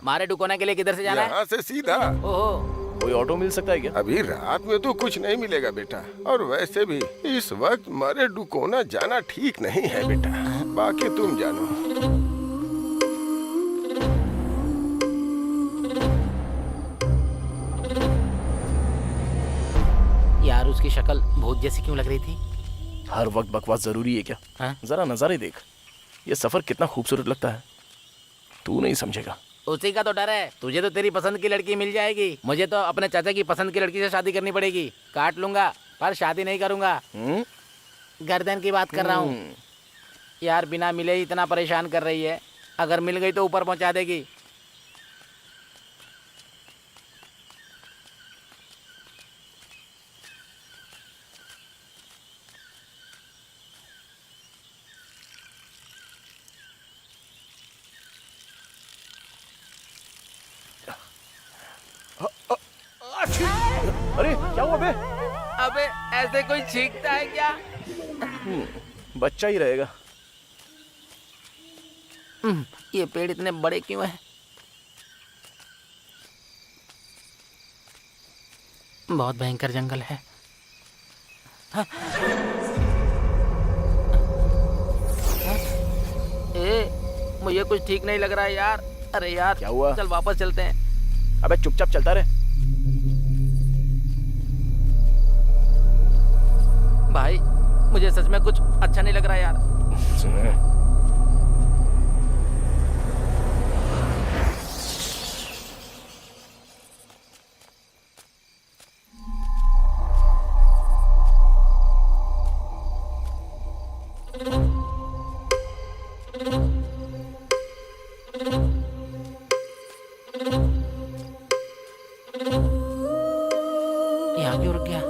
मारे डुकोना के लिए किधर से जाना है? यहाँ से सीधा। ओहो, कोई ऑटो मिल सकता है क्या? अभी रात में तो कुछ नहीं मिलेगा बेटा, और वैसे भी इस वक्त मारे डुकोना जाना ठीक नहीं है बेटा, बाकी तुम जानो। यार उसकी शक्ल भूत जैसी क्यों लग रही थी? हर वक्त बकवास जरूरी है क्या? हाँ? जरा नजारे देख, ये सफर कितना खूबसूरत लगता है, तू नहीं समझेगा। उसी का तो डर है, तुझे तो तेरी पसंद की लड़की मिल जाएगी, मुझे तो अपने चाचा की पसंद की लड़की से शादी करनी पड़ेगी। काट लूंगा पर शादी नहीं करूंगा। गर्दन की बात कर रहा हूँ यार, बिना मिले ही इतना परेशान कर रही है, अगर मिल गई तो ऊपर पहुंचा देगी। अरे क्या हुआ बे? अबे ऐसे कोई छींकता है क्या? बच्चा ही रहेगा। ये पेड़ इतने बड़े क्यों हैं? बहुत भयंकर जंगल है। हाँ। मुझे कुछ ठीक नहीं लग रहा है यार। अरे यार क्या हुआ? चल वापस चलते हैं। अबे चुपचाप चलता रहे। भाई मुझे सच में कुछ अच्छा नहीं लग रहा यार। यहाँ क्यों रुक गया?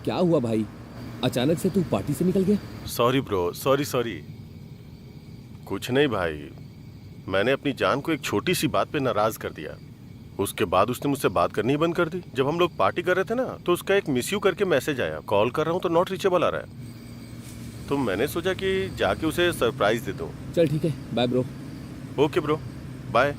क्या हुआ भाई, अचानक से तू पार्टी से निकल गया? Sorry bro, sorry. कुछ नहीं भाई, मैंने अपनी जान को एक छोटी सी बात पे नाराज कर दिया। उसके बाद उसने मुझसे बात करनी ही बंद कर दी। जब हम लोग पार्टी कर रहे थे ना, तो उसका एक मिस यू करके मैसेज आया। कॉल कर रहा हूँ तो नॉट रीचेबल आ रहा है। तो मैंने सोचा कि जाके उसे सरप्राइज दे दूँ। चल ठीक है, bye bro. Okay bro, bye.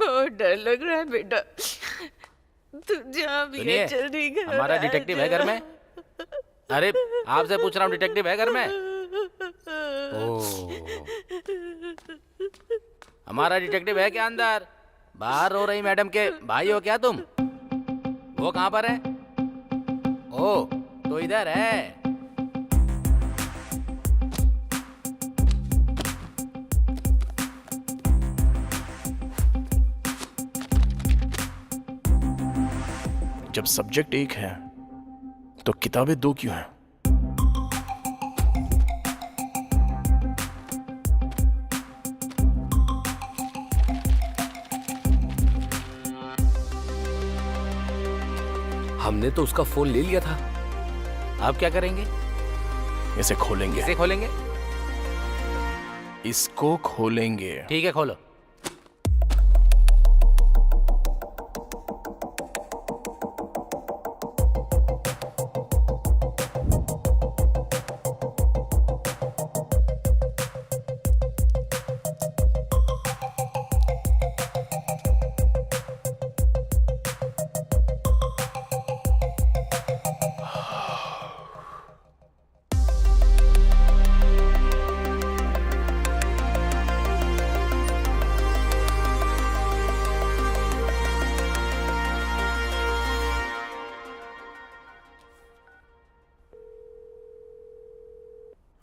बहुत डर लग रहा है बेटा। तू जहाँ भी सुनिए, है जल्दी घर हमारा आ डिटेक्टिव जा। है घर में? अरे आपसे पूछ रहा हूँ, डिटेक्टिव है घर में? हमारा डिटेक्टिव है क्या अंदर? बाहर रो रही मैडम के भाई हो क्या तुम? वो कहाँ पर है? ओ तो इधर है। जब सब्जेक्ट एक है तो किताबें दो क्यों हैं? हमने तो उसका फोन ले लिया था। आप क्या करेंगे? इसे खोलेंगे। इसे खोलेंगे? इसको खोलेंगे। ठीक है खोलो।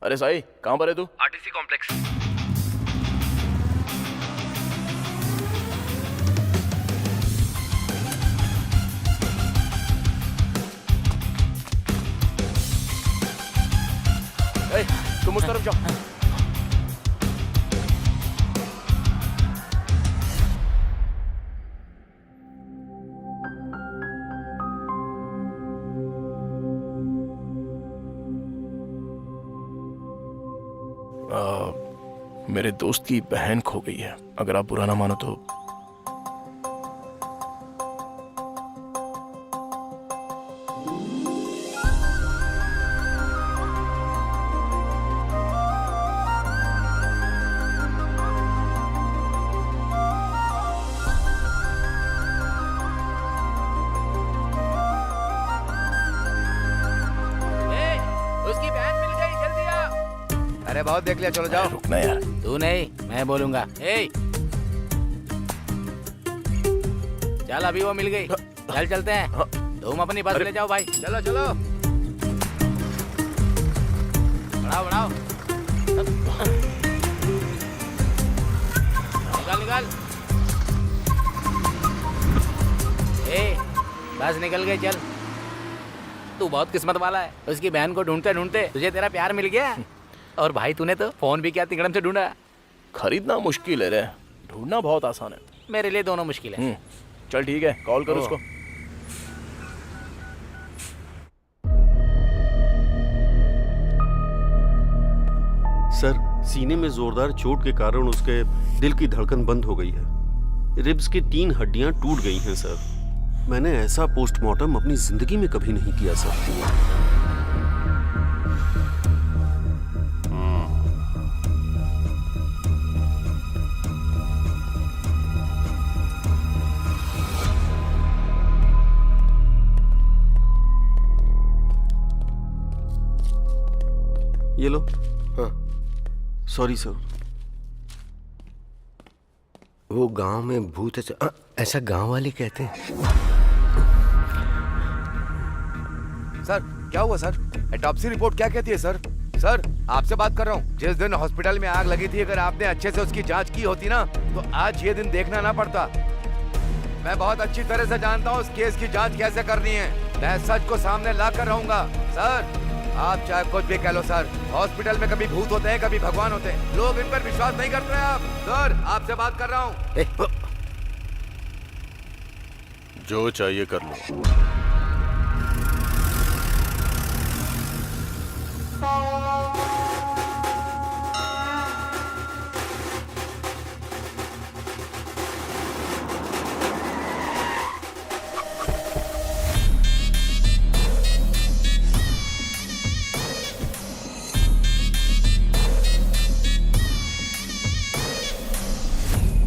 अरे साई, कहाँ पर है तू? RTC complex. ए, तुम उस तरफ जाओ। मेरे दोस्त की बहन खो गई है। अगर आप बुरा ना मानो तो उसकी बहन मिल गई, जल्दी आ। अरे बहुत देख लिया, चलो जाओ। रुकना यार। तू नहीं, मैं बोलूंगा। ए चल, अभी वो मिल गई। चल चलते हैं। तुम अपनी बस ले जाओ भाई। चलो चलो। बढ़ाओ बढ़ाओ। निकाल निकाल। ए बस निकल गई, चल। तू बहुत किस्मत वाला है। उसकी बहन को ढूंढते ढूंढते तुझे तेरा प्यार मिल गया। और भाई तूने तो फोन भी क्या तिकड़म से ढूंढा। खरीदना मुश्किल है रे, ढूंढना बहुत आसान है। मेरे लिए दोनों मुश्किल है। चल ठीक है, कॉल कर उसको। सर, सीने में जोरदार चोट के कारण उसके दिल की धड़कन बंद हो गई है। रिब्स की 3 हड्डियां टूट गई हैं सर। मैंने ऐसा पोस्टमार्टम अपनी जिंदगी में कभी नहीं किया सर। ये लो। हाँ। Sorry sir. वो गांव में भूत है, ऐसा गांव वाले कहते हैं। सर क्या हुआ सर? ऑटोप्सी रिपोर्ट क्या कहती है सर? सर आपसे बात कर रहा हूँ। जिस दिन हॉस्पिटल में आग लगी थी, अगर आपने अच्छे से उसकी जांच की होती ना, तो आज ये दिन देखना ना पड़ता। मैं बहुत अच्छी तरह से जानता हूँ उस केस की जांच कैसे करनी है। मैं सच को सामने ला कर रहूंगा। सर आप चाहे कुछ भी कह लो सर, हॉस्पिटल में कभी भूत होते हैं, कभी भगवान होते हैं। लोग इन पर विश्वास नहीं करते हैं। आप सर आपसे बात कर रहा हूँ। जो चाहिए कर लो।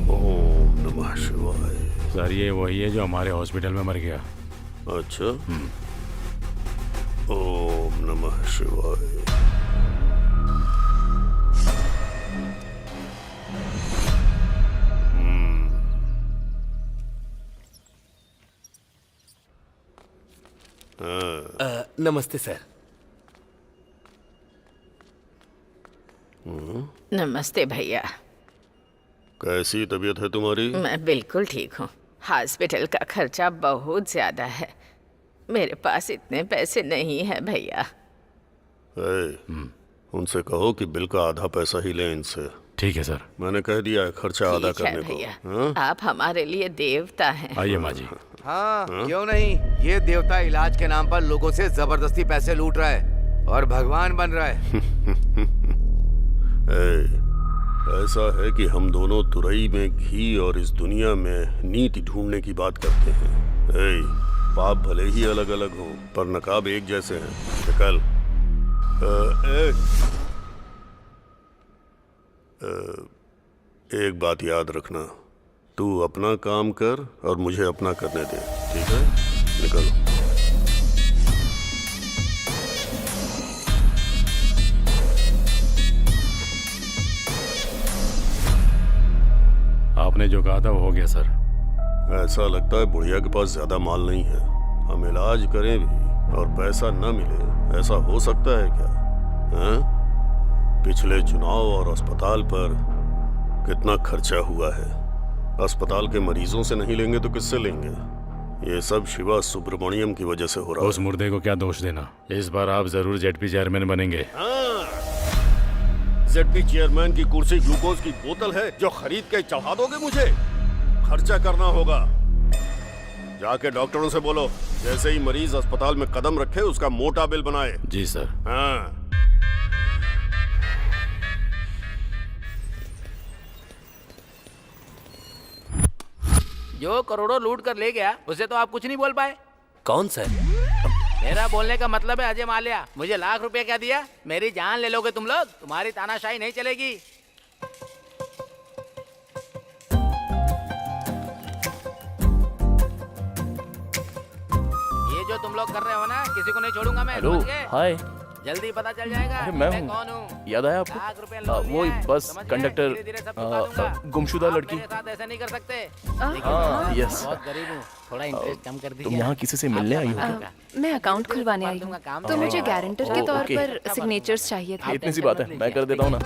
ओम नमः शिवाय। सर ये वही है जो हमारे हॉस्पिटल में मर गया। अच्छा। ओम नमः शिवाय। नमस्ते सर। नमस्ते भैया। कैसी तबीयत है तुम्हारी? मैं बिल्कुल ठीक हूँ। हॉस्पिटल का खर्चा बहुत ज्यादा है, मेरे पास इतने पैसे नहीं है भैया। उनसे कहो कि बिल का आधा पैसा ही लें इनसे। ठीक है सर। मैंने कह दिया है खर्चा आधा ठीक है करने भैया, को। आप हमारे लिए देवता हैं। आइए माँ जी। हाँ, क्यों नहीं। ये देवता इलाज के नाम पर लोगों से जबरदस्ती पैसे लूट रहा है और भगवान बन रहा है। ऐसा है कि हम दोनों तुरई में घी और इस दुनिया में नीति ढूंढने की बात करते हैं। पाप भले ही अलग अलग हों पर नकाब एक जैसे हैं। निकल। एक बात याद रखना, तू अपना काम कर और मुझे अपना करने दे, ठीक है? निकल। आपने जो कहा था वो हो गया सर। ऐसा लगता है बुढ़िया के पास ज्यादा माल नहीं है। हम इलाज करें भी और पैसा न मिले, ऐसा हो सकता है क्या? हैं? पिछले चुनाव और अस्पताल पर कितना खर्चा हुआ है। अस्पताल के मरीजों से नहीं लेंगे तो किससे लेंगे? ये सब शिवा सुब्रमण्यम की वजह से हो रहा है। उस मुर्दे को क्या दोष देना। इस बार आप जरूर जेडपी चेयरमैन बनेंगे। जेडपी चेयरमैन की कुर्सी ग्लूकोज की बोतल है जो खरीद के चढ़ा दोगे मुझे? खर्चा करना होगा। जाके डॉक्टरों से बोलो जैसे ही मरीज अस्पताल में कदम रखे उसका मोटा बिल बनाए। जी सर। हाँ। जो करोड़ों लूट कर ले गया उसे तो आप कुछ नहीं बोल पाए। कौन सर? मेरा बोलने का मतलब है अजय माल्या। मुझे लाख रुपए क्या दिया? मेरी जान ले लोगे तुम लोग? तुम्हारी तानाशाही नहीं चलेगी। ये जो तुम लोग कर रहे हो ना, किसी को नहीं छोड़ूंगा मैं। हेलो, समझ गए? हाय। जल्दी पता चल जाएगा अरे मैं हूँ। कौन हूँ। याद आया आपको? लाख रुपए लोन वो लिया है, बस समझ गए? कंडक्टर धीरे-धीरे सब चुका दूंगा। गुमशुदा आप लड़की। मेरे साथ ऐसा नहीं कर सकते। हाँ, यस। बहुत गरीब हूँ, थोड़ा इंटरेस्ट कम कर दीजिए। तुम यहाँ किसी से मिलने आई हो? मैं अकाउंट खुलवाने आई हूँ, तो मुझे गारंटर के तौर ओके। पर सिग्नेचर्स चाहिए थे। इतनी सी बात है, मैं कर देता हूँ ना।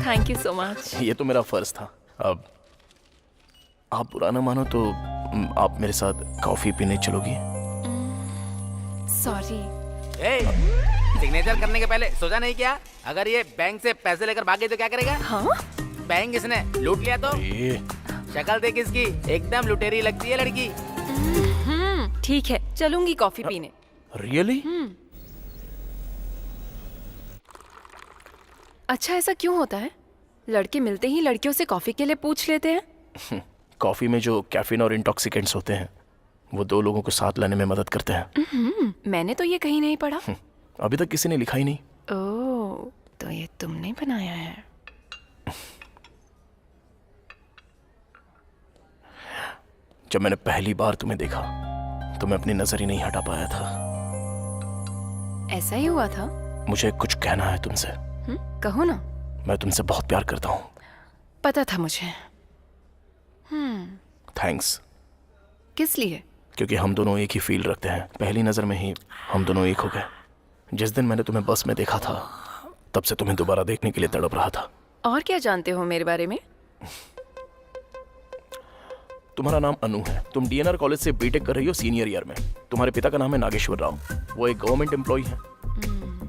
Thank you so much. ये तो मेरा फर्ज था। अब आप बुरा ना मानो तो आप मेरे साथ कॉफी पीने चलोगी? सॉरी। सिग्नेचर करने के पहले सोचा नहीं क्या? अगर ये बैंक से पैसे लेकर भागे तो क्या करेगा? हाँ? बैंक इसने लूट लिया तो? ये शक्ल देख इसकी, एकदम लुटेरी लगती है लड़की। ठीक है, चलूंगी कॉफी पीने। रियली? अच्छा, ऐसा क्यों होता है? लड़के मिलते ही लड़कियों से कॉफी के लिए पूछ लेते हैं। कॉफी में जो कैफीन और इंटॉक्सिकेंट्स होते हैं वो दो लोगों को साथ लाने में मदद करते हैं। मैंने तो ये कहीं नहीं पढ़ा। अभी तक किसी ने लिखा ही नहीं। ओह, तो ये तुमने बनाया है। जब मैंने पहली बार तुम्हें देखा तो मैं अपनी नजर ही नहीं हटा पाया था। ऐसा ही हुआ था? मुझे कुछ कहना है तुमसे। कहो ना। मैं तुमसे बहुत प्यार करता हूँ। पता था मुझे। थैंक्स। किस लिए? क्योंकि हम दोनों एक ही फील रखते हैं। पहली नजर में ही हम दोनों एक हो गए। जिस दिन मैंने तुम्हें बस में देखा था तब से तुम्हें दोबारा देखने के लिए तड़प रहा था। और क्या जानते हो मेरे बारे में? तुम्हारा नाम अनु है। तुम डीएनआर कॉलेज से बीटेक कर रही हो सीनियर ईयर में। तुम्हारे पिता का नाम है नागेश्वर राव, वो एक गवर्नमेंट एम्प्लॉय है।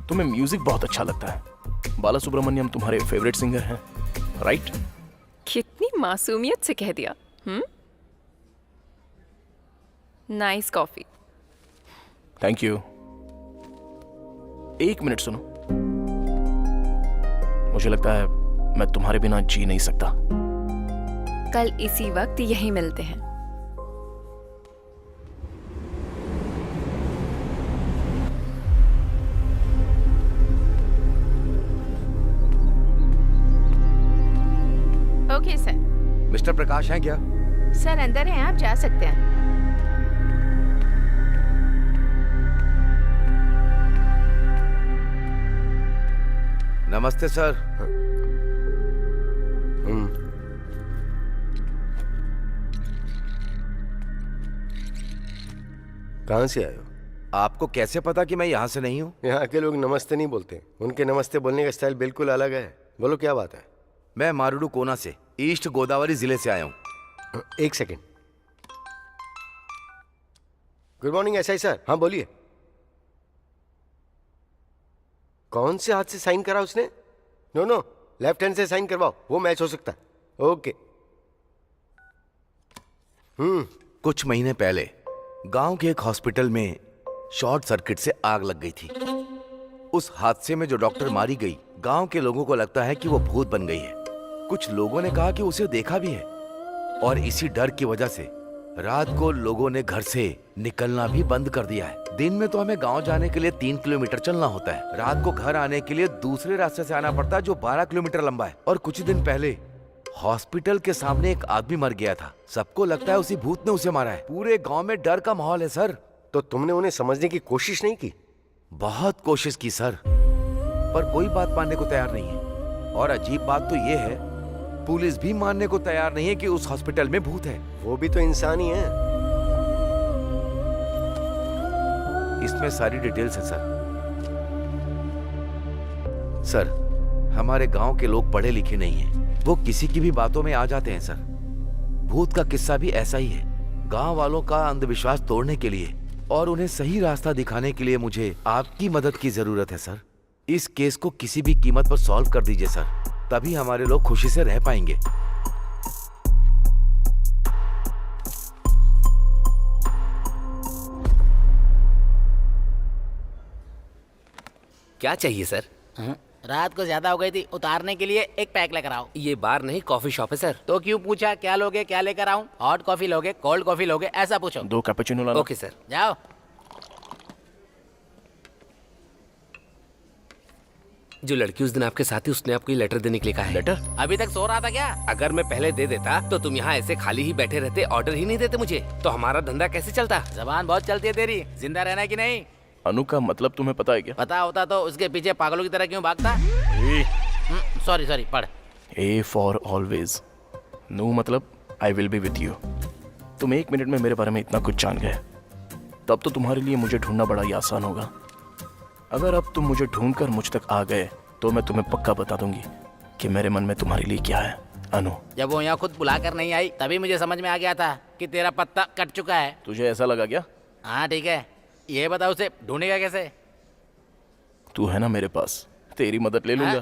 तुम्हें म्यूजिक बहुत अच्छा लगता है। बाला सुब्रमण्यम तुम्हारे फेवरेट सिंगर हैं, राइट? कितनी मासूमियत से कह दिया। Nice coffee. Thank you. एक मिनट सुनो। मुझे लगता है मैं तुम्हारे बिना जी नहीं सकता। कल इसी वक्त यहीं मिलते हैं। मिस्टर प्रकाश हैं क्या? सर अंदर हैं, आप जा सकते हैं। नमस्ते सर। कहाँ से आए हो? आपको कैसे पता कि मैं यहाँ से नहीं हूँ? यहाँ के लोग नमस्ते नहीं बोलते, उनके नमस्ते बोलने का स्टाइल बिल्कुल अलग है। बोलो क्या बात है? मैं मारुडू कोना से, ईस्ट गोदावरी जिले से आया हूँ। एक second. Good morning SI sir. हाँ बोलिए। कौन से हाथ से साइन करा उसने? नो, लेफ्ट हैंड से साइन करवाओ, वो मैच हो सकता है। ओके। कुछ महीने पहले गांव के एक हॉस्पिटल में शॉर्ट सर्किट से आग लग गई थी। उस हादसे में जो डॉक्टर मारी गई, गांव के लोगों को लगता है कि वो भूत बन गई है। कुछ लोगों ने कहा कि उसे देखा भी है, और इसी डर की वजह से रात को लोगों ने घर से निकलना भी बंद कर दिया है। दिन में तो हमें गांव जाने के लिए 3 किलोमीटर चलना होता है, रात को घर आने के लिए दूसरे रास्ते से आना पड़ता है जो 12 किलोमीटर लंबा है। और कुछ दिन पहले हॉस्पिटल के सामने एक आदमी मर गया था। सबको लगता है उसी भूत ने उसे मारा है। पूरे गांव में डर का माहौल है सर। तो तुमने उन्हें समझने की कोशिश नहीं की? बहुत कोशिश की सर, पर कोई बात मानने को तैयार नहीं है। और अजीब बात तो ये है, पुलिस भी मानने को तैयार नहीं है कि उस हॉस्पिटल में भूत है। वो भी तो इंसान ही है। इसमें सारी डिटेल्स है सर। सर, हमारे गांव के लोग पढ़े लिखे नहीं हैं, वो किसी की भी बातों में आ जाते हैं सर। भूत का किस्सा भी ऐसा ही है। गांव वालों का अंधविश्वास तोड़ने के लिए और उन्हें सही रास्ता दिखाने के लिए मुझे आपकी मदद की जरूरत है सर। इस केस को किसी भी कीमत पर सॉल्व कर दीजिए सर, तभी हमारे लोग खुशी से रह पाएंगे। क्या चाहिए सर? रात को ज्यादा हो गई थी, उतारने के लिए एक पैक लेकर आओ। ये बार नहीं, कॉफी शॉप है सर। तो क्यों पूछा क्या लोगे, क्या लेकर आऊं? हॉट कॉफी लोगे, कोल्ड कॉफी लोगे, ऐसा पूछो। 2 कैपुचिनो लाना। Okay sir. जाओ। जो लड़की उस दिन आपके साथ थी, उसने आपको ये लेटर देने के लिए कहा है। लेटर? अभी तक सो रहा था क्या? अगर मैं पहले दे देता तो तुम यहाँ ऐसे खाली ही बैठे रहते, ऑर्डर ही नहीं देते मुझे, तो हमारा धंधा कैसे चलता? जबान बहुत चलती है तेरी, जिंदा रहना है कि नहीं? अनु का मतलब तुम्हें पता है क्या? पता होता तो उसके पीछे पागलों की तरह क्यों भागता? सॉरी पढ़। A for always. No मतलब I will be with you. तुम 1 मिनट में मेरे बारे में इतना कुछ जान गए, तब तो तुम्हारे लिए मुझे ढूंढना बड़ा ही आसान होगा। अगर अब तुम मुझे ढूंढकर मुझ तक आ गए तो मैं तुम्हें पक्का बता दूंगी कि मेरे मन में तुम्हारे लिए क्या है। अनु, जब वो यहाँ खुद बुलाकर नहीं आई तभी मुझे समझ में आ गया था कि तेरा पत्ता कट चुका है। तुझे ऐसा लगा क्या? हाँ ठीक है, ये बता उसे ढूंढेगा कैसे? तू है ना मेरे पास, तेरी मदद ले लूंगा।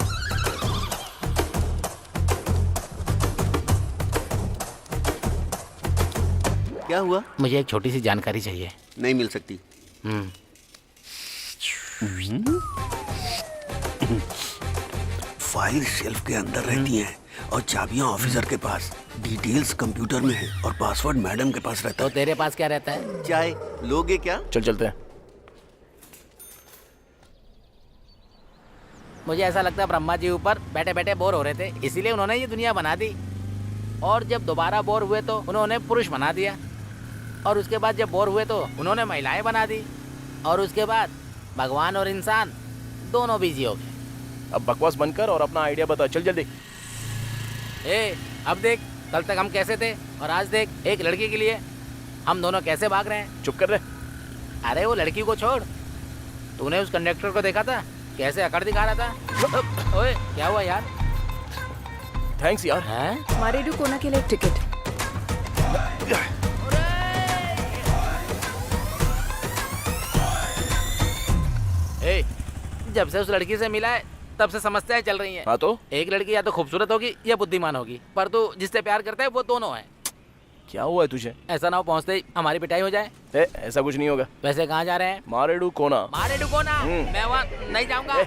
क्या हुआ? मुझे एक छोटी सी जानकारी चाहिए। नहीं मिल सकती। फाइल शेल्फ के अंदर रहती हैं और चाबियां ऑफिसर के पास, डिटेल्स कंप्यूटर में है और पासवर्ड मैडम के पास रहता तो तेरे पास क्या रहता है? है। चाय लोगे क्या? चल चलते हैं। मुझे ऐसा लगता है ब्रह्मा जी ऊपर बैठे बैठे बोर हो रहे थे, इसीलिए उन्होंने ये दुनिया बना दी। और जब दोबारा बोर हुए तो उन्होंने पुरुष बना दिया, और उसके बाद जब बोर हुए तो उन्होंने महिलाएं बना दी, और उसके बाद भगवान और इंसान दोनों बिजी हो गए। अब बकवास बनकर और अपना आइडिया बता, चल जल्दी। अब देख, कल तक हम कैसे थे और आज देख, एक लड़की के लिए हम दोनों कैसे भाग रहे हैं। चुप कर रहे। अरे वो लड़की को छोड़, तूने उस कंडक्टर को देखा था कैसे अकड़ दिखा रहा था? ओए क्या हुआ यार? थैंक्स यार। हैं? मारेडू कोना के लिए एक टिकट। जब से उस लड़की से मिला है तब से समस्याएं चल रही हैं। हाँ तो एक लड़की या तो खूबसूरत होगी या बुद्धिमान होगी, पर तू जिससे प्यार करता है वो दोनों है। क्या हुआ है तुझे? ऐसा ना हो पहुँचते ही हमारी पिटाई हो जाए। ऐसा कुछ नहीं होगा। वैसे कहाँ जा रहे हैं? मारेडू कोना। मारेडू कोना? मैं वहाँ नहीं जाऊंगा।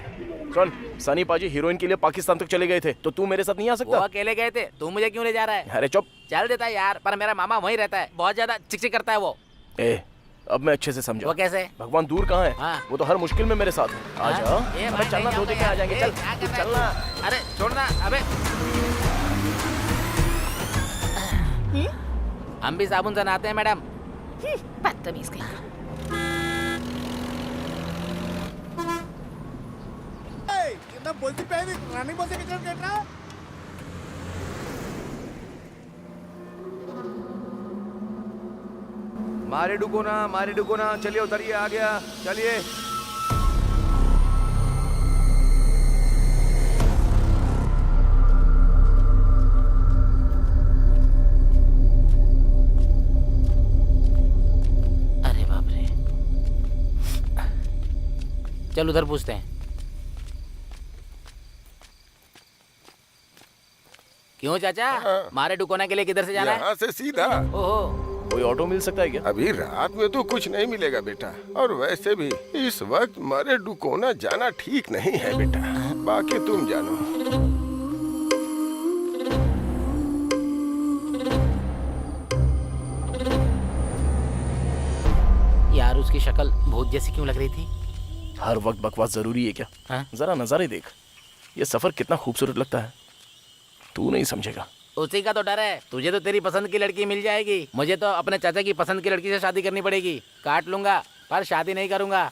सुन, सनी पाजी हीरोइन के लिए पाकिस्तान तक चले गए थे, तो तू मेरे साथ नहीं आ वो सकता? अकेले गए थे, तू मुझे क्यों ले जा रहा है? अरे चुप। चल देता है यार, पर मेरा मामा वहीं रहता है, बहुत ज्यादा चिकचिक करता है वो। अब मैं अच्छे से समझा। वो कैसे? भगवान दूर कहाँ है? हाँ। वो तो हर मुश्किल में मेरे साथ है। आजा। अबे चलना, 2 दिन में आ जाएंगे। चल चलना। अरे छोड़ना। अबे हम भी साबुन से नहाते हैं मैडम। बदतमीज कहीं का। मारे डुको ना, चलिए उतरिए, आ गया, चलिए। अरे बाप रे, चल उधर पूछते हैं। क्यों चाचा, हाँ। मारे डुकोना के लिए किधर से जाना है? यहाँ से सीधा। ओहो, कोई ऑटो मिल सकता है क्या? अभी रात में तो कुछ नहीं मिलेगा बेटा, और वैसे भी इस वक्त मारे डुकोना जाना ठीक नहीं है बेटा। बाकी तुम जानो। यार उसकी शक्ल भूत जैसी क्यों लग रही थी? हर वक्त बकवास जरूरी है क्या? हाँ? जरा नजारे देख, ये सफर कितना खूबसूरत लगता है, तू नहीं समझेगा। उसी का तो डर है। तुझे तो तेरी पसंद की लड़की मिल जाएगी, मुझे तो अपने चाचा की पसंद की लड़की से शादी करनी पड़ेगी। काट लूंगा पर शादी नहीं करूंगा।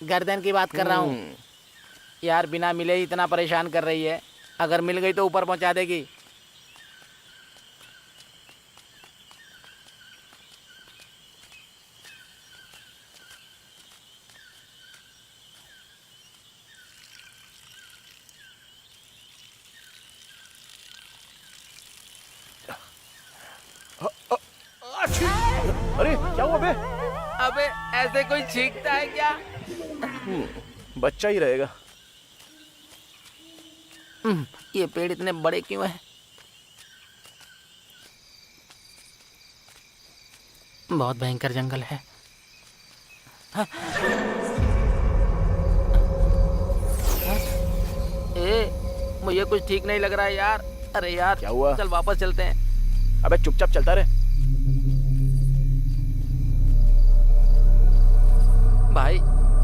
गर्दन की बात कर रहा हूँ यार, बिना मिले ही इतना परेशान कर रही है, अगर मिल गई तो ऊपर पहुंचा देगी। अरे क्या हुआ बे? अबे ऐसे कोई छींकता है क्या? बच्चा ही रहेगा। ये पेड़ इतने बड़े क्यों हैं? बहुत भयंकर जंगल है। हाँ। मुझे कुछ ठीक नहीं लग रहा है यार। अरे यार क्या हुआ? चल वापस चलते हैं। अबे चुपचाप चलता रहे। भाई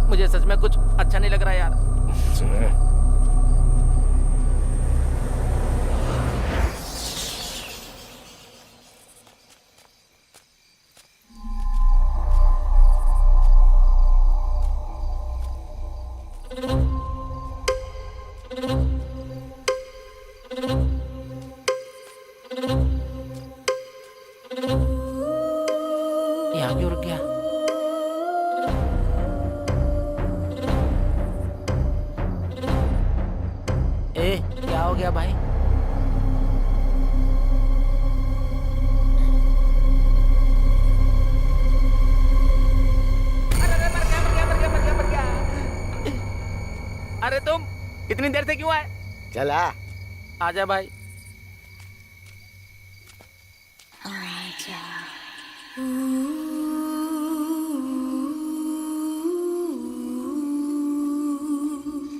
मुझे सच में कुछ अच्छा नहीं लग रहा यार। यहाँ क्यों रुक गया? क्या हो गया भाई? अरे तुम इतनी देर से क्यों आए? चला आजा भाई।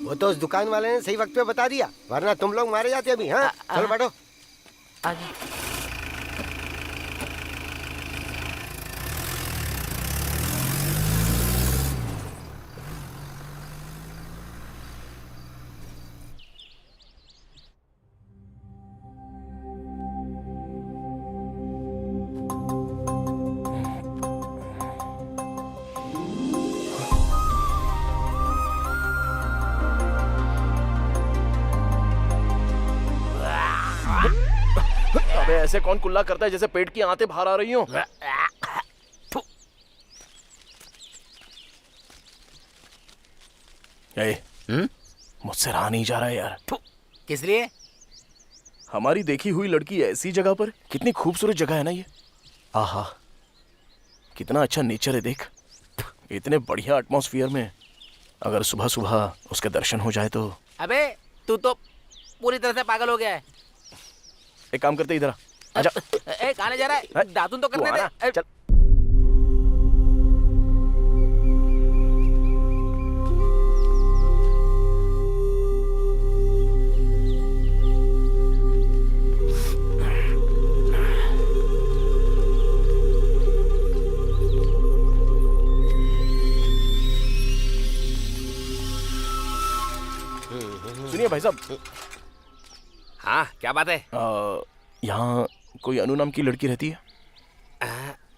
वो तो उस दुकान वाले ने सही वक्त पे बता दिया, वरना तुम लोग मारे जाते अभी। हाँ चलो बैठो। आजा। अबे ऐसे कौन कुल्ला करता है जैसे पेट की आंतें बाहर आ रही हो? मुझसे रहा नहीं जा रहा है यार। किस लिए? हमारी देखी हुई लड़की ऐसी जगह पर, कितनी खूबसूरत जगह है ना ये। आहा कितना अच्छा नेचर है देख। इतने बढ़िया एटमॉस्फेयर में अगर सुबह सुबह उसके दर्शन हो जाए तो। अबे तू तो पूरी तरह से पागल हो गया है। एक काम करते इधर आजा। कहाँ ले जा रहा है? दातुन तो करने दे। चल। सुनिए भाई साहब। हाँ क्या बात है? यहाँ कोई अनु नाम की लड़की रहती है?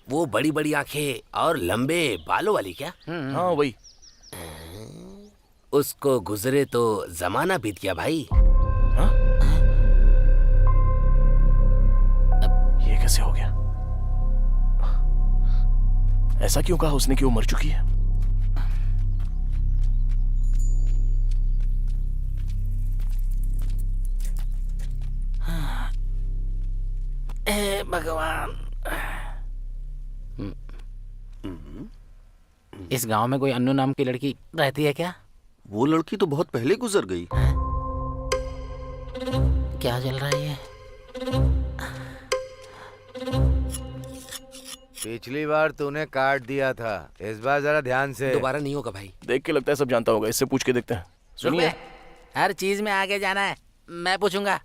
वो बड़ी बड़ी आंखें और लंबे बालों वाली क्या? हाँ वही। उसको गुजरे तो जमाना बीत गया भाई। हाँ? ये कैसे हो गया? ऐसा क्यों कहा उसने कि वो मर चुकी है? हे भगवान, इस गांव में कोई अन्नू नाम की लड़की रहती है क्या? वो लड़की तो बहुत पहले गुजर गई। क्या चल रहा है ये? पिछली बार तूने काट दिया था, इस बार जरा ध्यान से। दोबारा नहीं होगा भाई। देख के लगता है सब जानता होगा, इससे पूछ के देखते हैं। सुनिए, हर चीज में आगे जाना है, मैं पूछूंगा।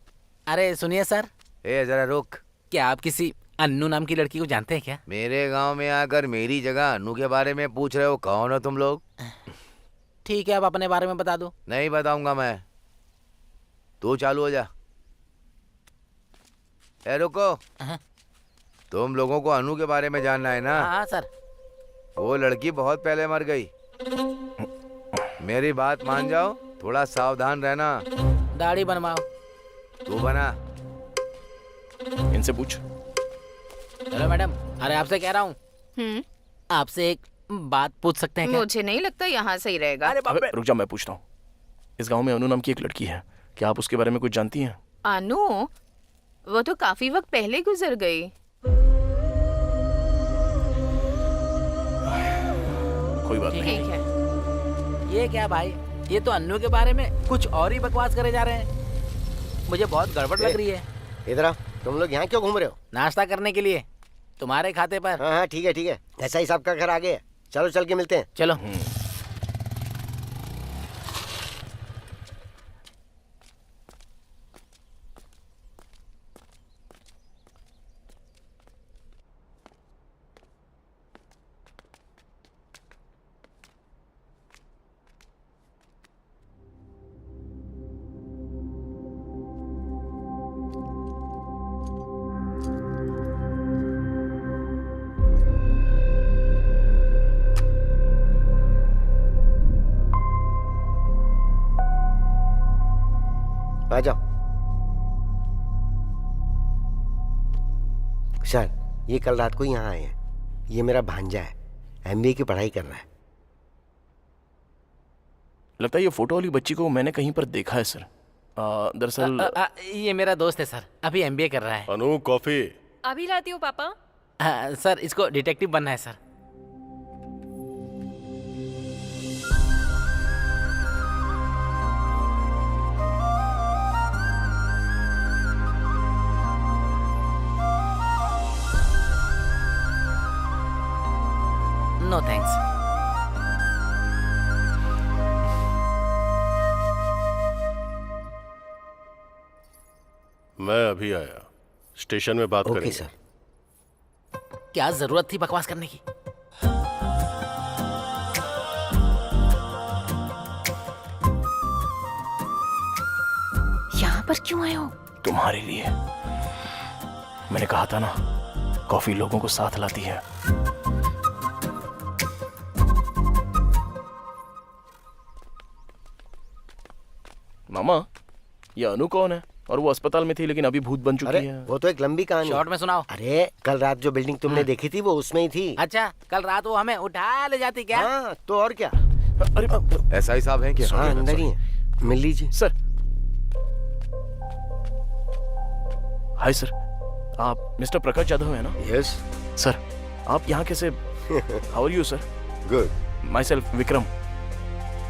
अरे सुनिए सर। जरा रुक। क्या आप किसी अन्नू नाम की लड़की को जानते हैं क्या? मेरे गांव में आकर मेरी जगह अनु के बारे में पूछ रहे हो? कौन हो तुम लोग? ठीक है, आप अपने बारे में बता दो। नहीं बताऊंगा मैं, तू चालू हो जा। रुको, तुम लोगों को अनु के बारे में जानना है ना? हाँ सर। वो लड़की बहुत पहले मर गई। मेरी बात मान जाओ, थोड़ा सावधान रहना। दाढ़ी बनवाओ। तू बना। इनसे पूछ। हेलो मैडम, अरे आपसे कह रहा हूँ, आपसे एक बात पूछ सकते हैं क्या? मुझे नहीं लगता यहाँ सही रहेगा। अबे रुक जा, मैं पूछता हूँ। इस गांव में अनु नाम की एक लड़की है, क्या आप उसके बारे में कुछ जानती हैं? अनु? वो तो काफी वक्त पहले गुजर गई। कोई बात नहीं। ठीक है। ये क्या भाई, ये तो अन्नू के बारे में कुछ और ही बकवास करे जा रहे हैं। मुझे बहुत गड़बड़ लग रही है। इधर आओ, तुम लोग यहाँ क्यों घूम रहे हो? नाश्ता करने के लिए, तुम्हारे खाते पर। हाँ हाँ ठीक है ठीक है, ऐसा ही सबका घर आगे है। चलो चल के मिलते हैं। चलो। आ जाओ। सर, ये कल रात को यहाँ आए हैं। ये मेरा भांजा है, एमबीए की पढ़ाई कर रहा है। लगता है ये फोटो वाली बच्ची को मैंने कहीं पर देखा है सर। दरअसल ये मेरा दोस्त है सर, अभी एमबीए कर रहा है। अनु कॉफी। अभी लाती हूँ पापा। सर, इसको डिटेक्टिव बनना है सर। No thanks. मैं अभी आया, स्टेशन में बात करेंगे। सर। क्या जरूरत थी बकवास करने की? यहाँ पर क्यों आए हो? तुम्हारे लिए। मैंने कहा था ना, कॉफी लोगों को साथ लाती है। मामा, ये अनु कौन है? और वो अस्पताल में थी लेकिन अभी भूत बन चुकी अरे है। वो तो एक लंबी कहानी। शॉर्ट में सुनाओ। अरे कल रात जो बिल्डिंग तुमने देखी थी वो उसमें ही थी। अच्छा, कल रात वो हमें उठा ले जाती क्या? हाँ तो और क्या। अरे ऐसा ही साहब है क्या? हाँ अंदर ही है, मिल लीजिए। सर। हाय सर, आप मिस्टर प्रकाश जाधव है ना? यस सर, आप यहाँ कैसे? How are you sir? Good. Myself Vikram.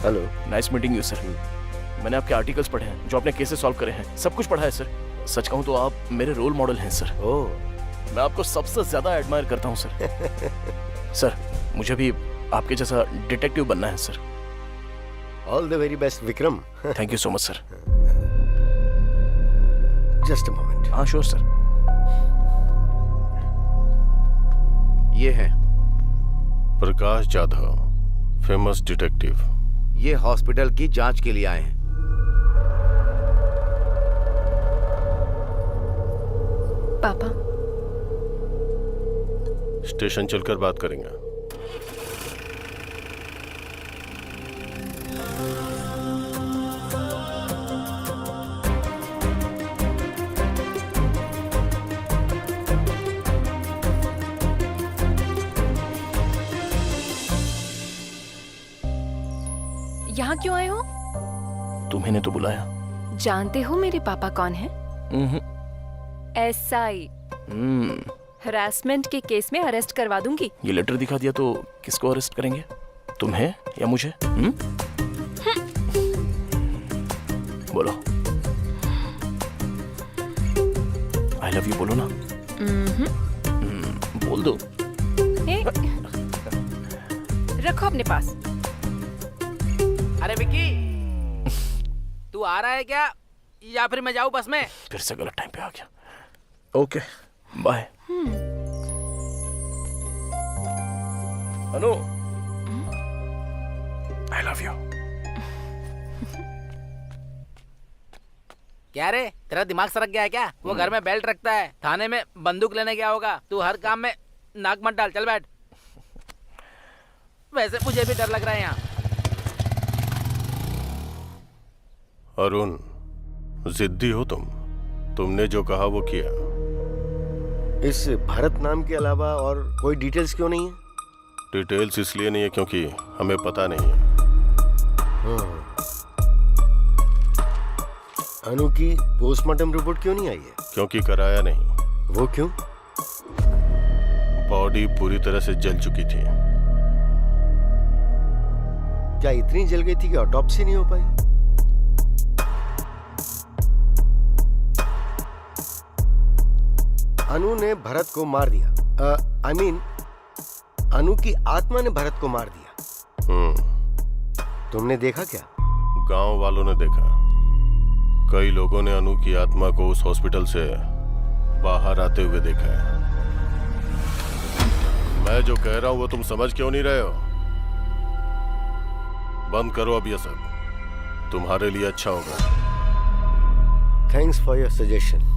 Hello. Nice meeting you sir. मैंने आपके आर्टिकल्स पढ़े हैं, जो आपने केसेस सॉल्व करे हैं, सब कुछ पढ़ा है सर। सच कहूँ तो आप मेरे रोल मॉडल हैं सर। ओह, मैं आपको सबसे ज्यादा एडमायर करता हूँ सर। सर, मुझे भी आपके जैसा डिटेक्टिव बनना है sir. All the very best Vikram. Thank you so much sir. Just a moment. हाँ श्योर सर। ये है प्रकाश जाधव, फेमस डिटेक्टिव। ये हॉस्पिटल की जांच के लिए आए हैं। पापा, स्टेशन चलकर बात करेंगे। यहाँ क्यों आए हो? तुम्हें तो बुलाया। जानते हो मेरे पापा कौन है? SI। हरासमेंट के केस में अरेस्ट करवा दूंगी। ये लेटर दिखा दिया तो किसको अरेस्ट करेंगे? तुम्हें या मुझे? बोलो। आई लव यू बोलो ना। बोल दो। रखो अपने पास। अरे विक्की, तू आ रहा है क्या या फिर मैं जाऊं बस में? फिर से गलत टाइम पे आ गया। Okay bye. Anu, I love you. क्या रे, तेरा दिमाग सरक गया है क्या? वो घर में बेल्ट रखता है, थाने में बंदूक लेने गया होगा। तू हर काम में नाक मत डाल, चल बैठ। वैसे मुझे भी डर लग रहा है यहाँ। अरुण, जिद्दी हो तुम। तुमने जो कहा वो किया। इस भरत नाम के अलावा और कोई डिटेल्स क्यों नहीं है? डिटेल्स इसलिए नहीं है क्योंकि हमें पता नहीं है। अनु की पोस्टमार्टम रिपोर्ट क्यों नहीं आई है? क्योंकि कराया नहीं। वो क्यों? बॉडी पूरी तरह से जल चुकी थी। क्या इतनी जल गई थी कि ऑटोप्सी नहीं हो पाई? अनु ने भरत को मार दिया। आई मीन अनु की आत्मा ने भरत को मार दिया। तुमने देखा क्या? गांव वालों ने देखा। कई लोगों ने अनु की आत्मा को उस हॉस्पिटल से बाहर आते हुए देखा है। मैं जो कह रहा हूं वो तुम समझ क्यों नहीं रहे हो? बंद करो अब ये सब, तुम्हारे लिए अच्छा होगा। Thanks for your suggestion.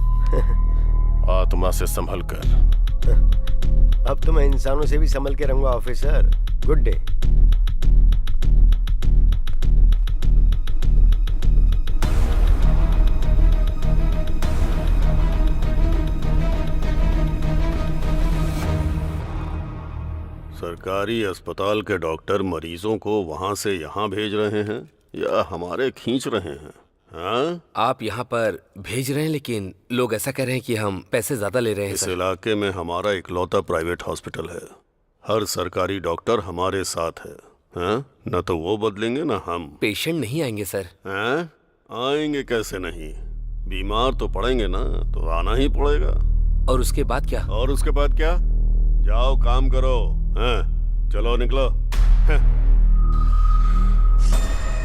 आत्मा से संभल कर। अब तो मैं इंसानों से भी संभल के रहूंगा ऑफिसर। Good day. सरकारी अस्पताल के डॉक्टर मरीजों को वहां से यहाँ भेज रहे हैं या हमारे खींच रहे हैं? हाँ? आप यहाँ पर भेज रहे हैं, लेकिन लोग ऐसा कह रहे हैं कि हम पैसे ज्यादा ले रहे हैं। इस इलाके में हमारा इकलौता प्राइवेट हॉस्पिटल है। हर सरकारी डॉक्टर हमारे साथ है। हाँ? न तो वो बदलेंगे न हम। पेशेंट नहीं आएंगे सर। हाँ? आएंगे कैसे नहीं? बीमार तो पड़ेंगे ना, तो आना ही पड़ेगा। और उसके बाद क्या? और उसके बाद क्या? जाओ काम करो। हाँ? चलो निकलो। हाँ?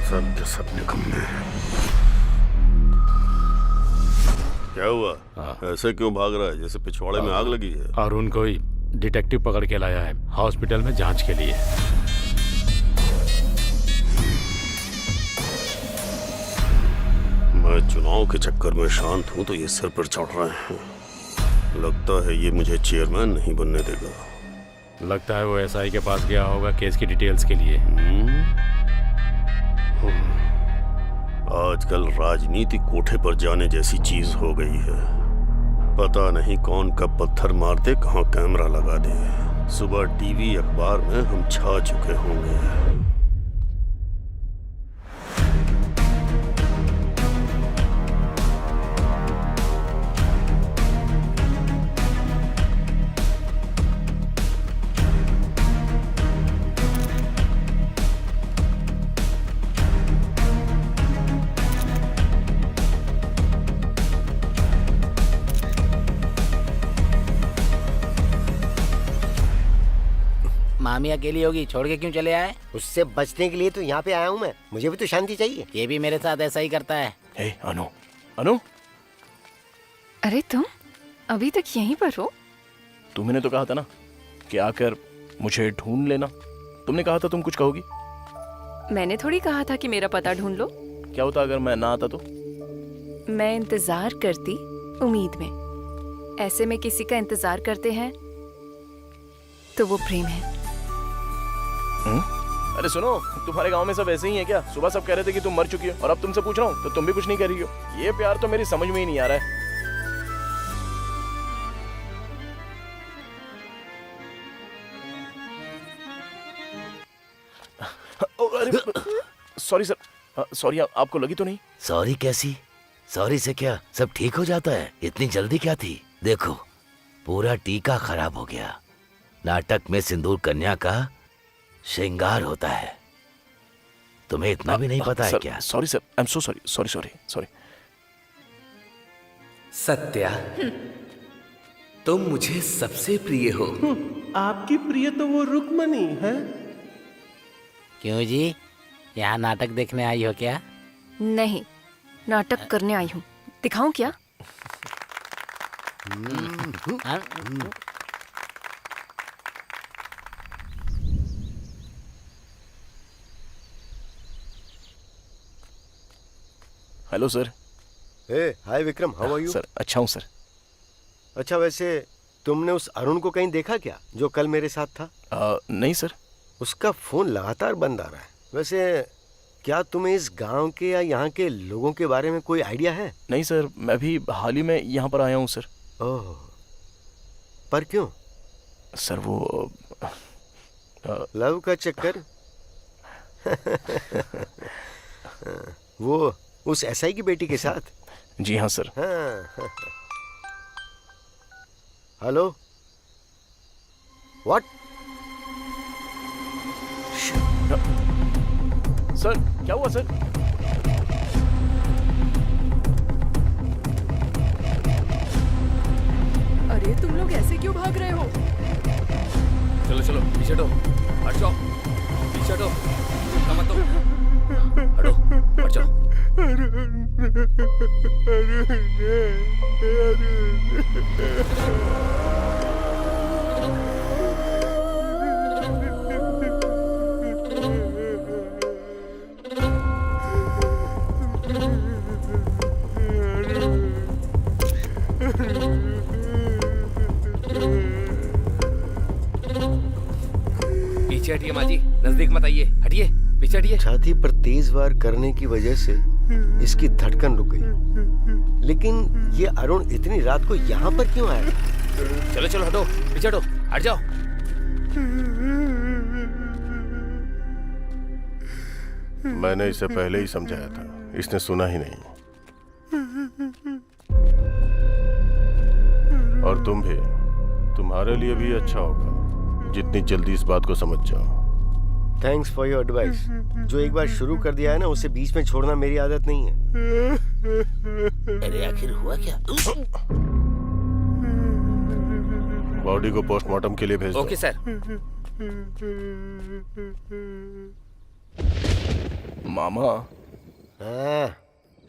सब के सब निकम्मे। क्या हुआ? ऐसे क्यों भाग रहा है जैसे पिछवाड़े में आग लगी है? अरुण कोई डिटेक्टिव पकड़ के लाया है हॉस्पिटल में जांच के लिए। मैं चुनाव के चक्कर में शांत हूं तो ये सिर पर चढ़ रहे हैं। लगता है ये मुझे चेयरमैन नहीं बनने देगा। लगता है वो SI के पास गया होगा केस की डिटेल्स के लिए। आजकल राजनीति कोठे पर जाने जैसी चीज हो गई है। पता नहीं कौन कब पत्थर मार दे, कहाँ कैमरा लगा दे। सुबह टीवी अखबार में हम छा चुके होंगे। मामी अकेली होगी, छोड़ के क्यों चले आए? उससे बचने के लिए तो यहाँ पे आया हूँ मैं। मुझे भी तो शांति चाहिए। ये भी मेरे साथ ऐसा ही करता है। हे अनु, अनु, अरे तुम अभी तक यहीं पर हो? तुमने तो कहा था ना कि आकर मुझे ढूंढ लेना। तुमने कहा था तुम कुछ कहोगी। मैंने थोड़ी कहा था कि मेरा पता ढूंढ लो। क्या होता अगर मैं ना आता तो? मैं इंतजार करती उम्मीद में। ऐसे में किसी का इंतजार करते हैं तो वो प्रेम है। अरे सुनो, तुम्हारे गांव में सब ऐसे ही है क्या? सुबह सब कह रहे थे कि तुम मर चुकी हो और अब तुमसे पूछ रहा हूँ तो तुम भी कुछ नहीं कह रही हो। ये प्यार तो मेरी समझ में ही नहीं आ रहा है। सॉरी सर, सॉरी, आपको लगी तो नहीं? सॉरी कैसी? सॉरी से क्या सब ठीक हो जाता है? इतनी जल्दी क्या थी? देखो पूरा टीका खराब हो गया। नाटक में सिंदूर कन्या का श्रृंगार होता है, तुम्हें इतना भी नहीं पता है क्या? Sorry sir, I am so sorry, sorry sorry sorry. Satya, तुम मुझे सबसे प्रिय हो। आपकी प्रिय तो वो रुक्मणी है। क्यों जी, यहाँ नाटक देखने आई हो क्या? नहीं, नाटक करने आई हूँ। दिखाऊं क्या? हाँ? Hello sir. Hi Vikram, how are you? Sir अच्छा हूँ सर। अच्छा, वैसे तुमने उस अरुण को कहीं देखा क्या, जो कल मेरे साथ था? नहीं सर। उसका फोन लगातार बंद आ रहा है। वैसे क्या तुम्हें इस गांव के या यहाँ के लोगों के बारे में कोई आइडिया है? नहीं सर, मैं भी हाल ही में यहाँ पर आया हूँ सर। ओह, पर क्यों? सर वो लव का चक्कर? वो उस एसआई की बेटी के साथ? जी हाँ सर। हाँ। Hello, what? सर क्या हुआ सर? अरे तुम लोग ऐसे क्यों भाग रहे हो? चलो चलो पीछे हटो, हट जाओ, पीछे हटो, मत दो, हटो, हट जाओ। पीछे हटिए माँ जी, नजदीक मत आइए, हटिए, पीछे हटिए। छाती पर तेज वार करने की वजह से इसकी धड़कन रुक गई। लेकिन ये अरुण इतनी रात को यहाँ पर क्यों आया? चलो चलो हटो, पीछे हटो, हट जाओ। मैंने इसे पहले ही समझाया था, इसने सुना ही नहीं। और तुम भी, तुम्हारे लिए भी अच्छा होगा जितनी जल्दी इस बात को समझ जाओ। Thanks for your advice. जो एक बार शुरू कर दिया है ना, उसे बीच में छोड़ना मेरी आदत नहीं है। अरे आखिर हुआ क्या? बॉडी को पोस्टमार्टम के लिए भेज दो। Okay sir. मामा, हाँ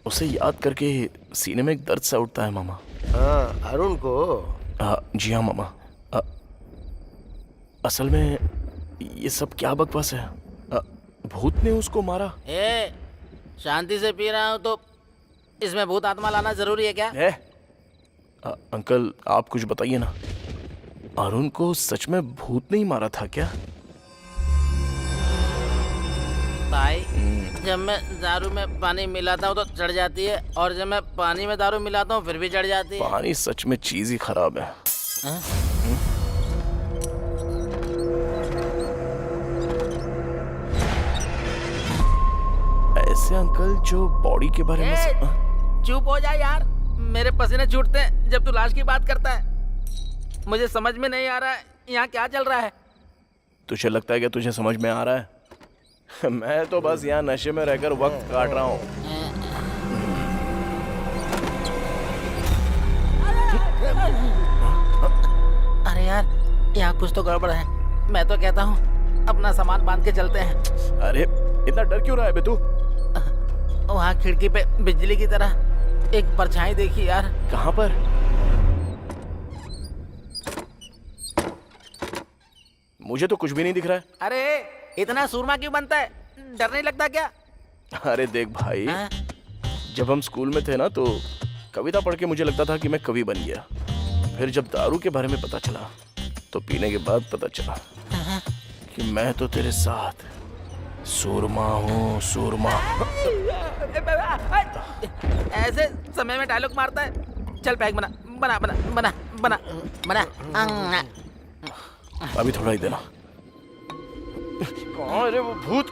उसे याद करके सीने में एक दर्द सा उठता है मामा। हाँ, अरुण को? जी हाँ मामा। असल में ये सब क्या बकवास है? भूत ने उसको मारा? शांति से पी रहा हूँ तो इसमें भूत आत्मा लाना जरूरी है क्या? अंकल आप कुछ बताइए ना, अरुण को सच में भूत नहीं मारा था क्या? भाई, जब मैं दारू में पानी मिलाता हूँ तो चढ़ जाती है, और जब मैं पानी में दारू मिलाता हूँ फिर भी चढ़ जाती है। पानी सच में चीज ही खराब है। ऐसे अंकल जो बॉडी के बारे में चुप हो जा यार, मेरे पसीने छूटते हैं जब तू लाश की बात करता है। मुझे समझ में नहीं आ रहा है यहाँ क्या चल रहा है। तुझे लगता है कि तुझे समझ में आ रहा है? मैं तो बस यहाँ नशे में रहकर वक्त काट रहा हूँ। अरे यार, यहाँ कुछ तो गड़बड़ है। मैं तो कहता हूँ अपना सामान बांध के चलते हैं। अरे इतना डर क्यों रहा है बे तू? वहाँ खिड़की पे बिजली की तरह एक परछाई देखी यार। कहाँ पर? मुझे तो कुछ भी नहीं दिख रहा है। अरे इतना सूरमा क्यों बनता है? डर नहीं लगता क्या? अरे देख भाई, जब हम स्कूल में थे ना तो कविता पढ़ के मुझे लगता था कि मैं कवि बन गया। फिर जब दारू के बारे में पता चला तो पीने के बाद पता चला कि मैं तो तेरे साथ सूरमा हूँ, सूरमा। ऐसे समय में डायलॉग मारता है। चल पैक बना बना बना बना बना बना। अभी थोड़ा ही देना। कहाँ रे वो भूत?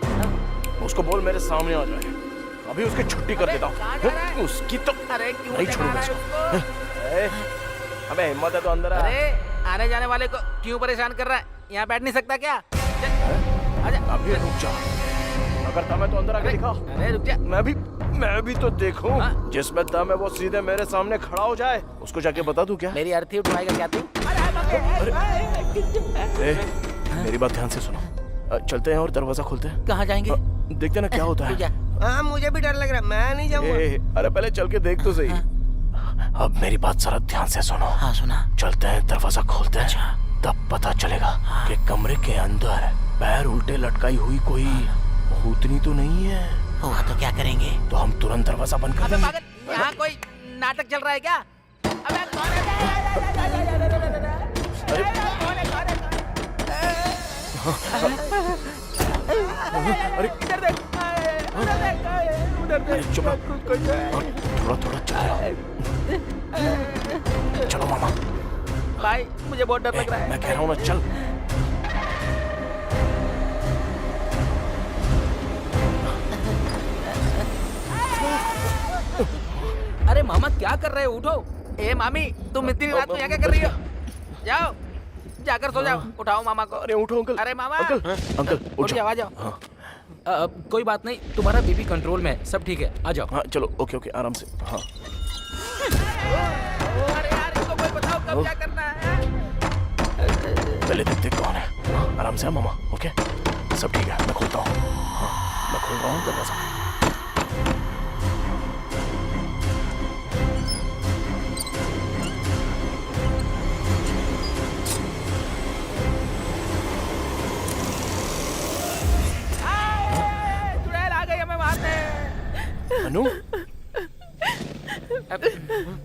उसको बोल मेरे सामने आ जाए। अभी उसकी छुट्टी कर देता हूँ। उसकी तो नहीं छोड़ूंगा इसको। अबे हिम्मत है तो अंदर आ। अरे आने जाने वाले को क्यों परेशान कर रहा है? यहाँ बैठ नहीं सकता क्या? अभी रुक जा। अगर दम है तो अंदर आके दिखा। अरे रुक जा। मैं भी तो देखूं। जिसमें दम है वो सीधे मेरे सामने खड़ा हो जाए। उसको जाके बता दूं क्या? मेरी अर्थी उठवाएगा क्या तू? मेरी बात ध्यान से सुनो। चलते हैं और दरवाजा खोलते हैं। कहाँ जाएंगे? देखते ना क्या होता है। हाँ मुझे भी डर लग रहा है, मैं नहीं जाऊंगा। अरे पहले चल के देख तो सही। अब मेरी बात जरा ध्यान से सुनो। हाँ सुना। चलते हैं, दरवाजा खोलते हैं। तब पता चलेगा कि कमरे के अंदर पैर उल्टे लटकाई हुई कोई भूतनी तो नहीं है। हुआ तो क्या करेंगे? तो हम तुरंत दरवाजा बंद कर देंगे। यहाँ कोई नाटक चल रहा है क्या? अबे कौन है? अरे इधर देख, उधर देख। चुप रहो। थोड़ा थोड़ा चलो मामा। भाई मुझे बहुत डर लग रहा है। मैं कह रहा हूँ ना, चल। अरे मामा क्या कर रहे हो? उठो। ए मामी तुम इतनी रात को यहाँ क्या कर रही हो? जाओ जाकर सो जाओ। उठाओ मामा को। अरे उठो अंकल। अरे मामा। अंकल उठ जाओ, आ जाओ। कोई बात नहीं, तुम्हारा बीपी कंट्रोल में है, सब ठीक है, आ जाओ। हाँ चलो, ओके ओके, आराम से। हाँ अरे यार इसको कोई बताओ कब क्या करना है। पहले देखते कौन है। आराम से मामा। ओके सब ठीक है, मैं खोलता हूँ। मैं खोल रहा हूँ दरवाजा। अनु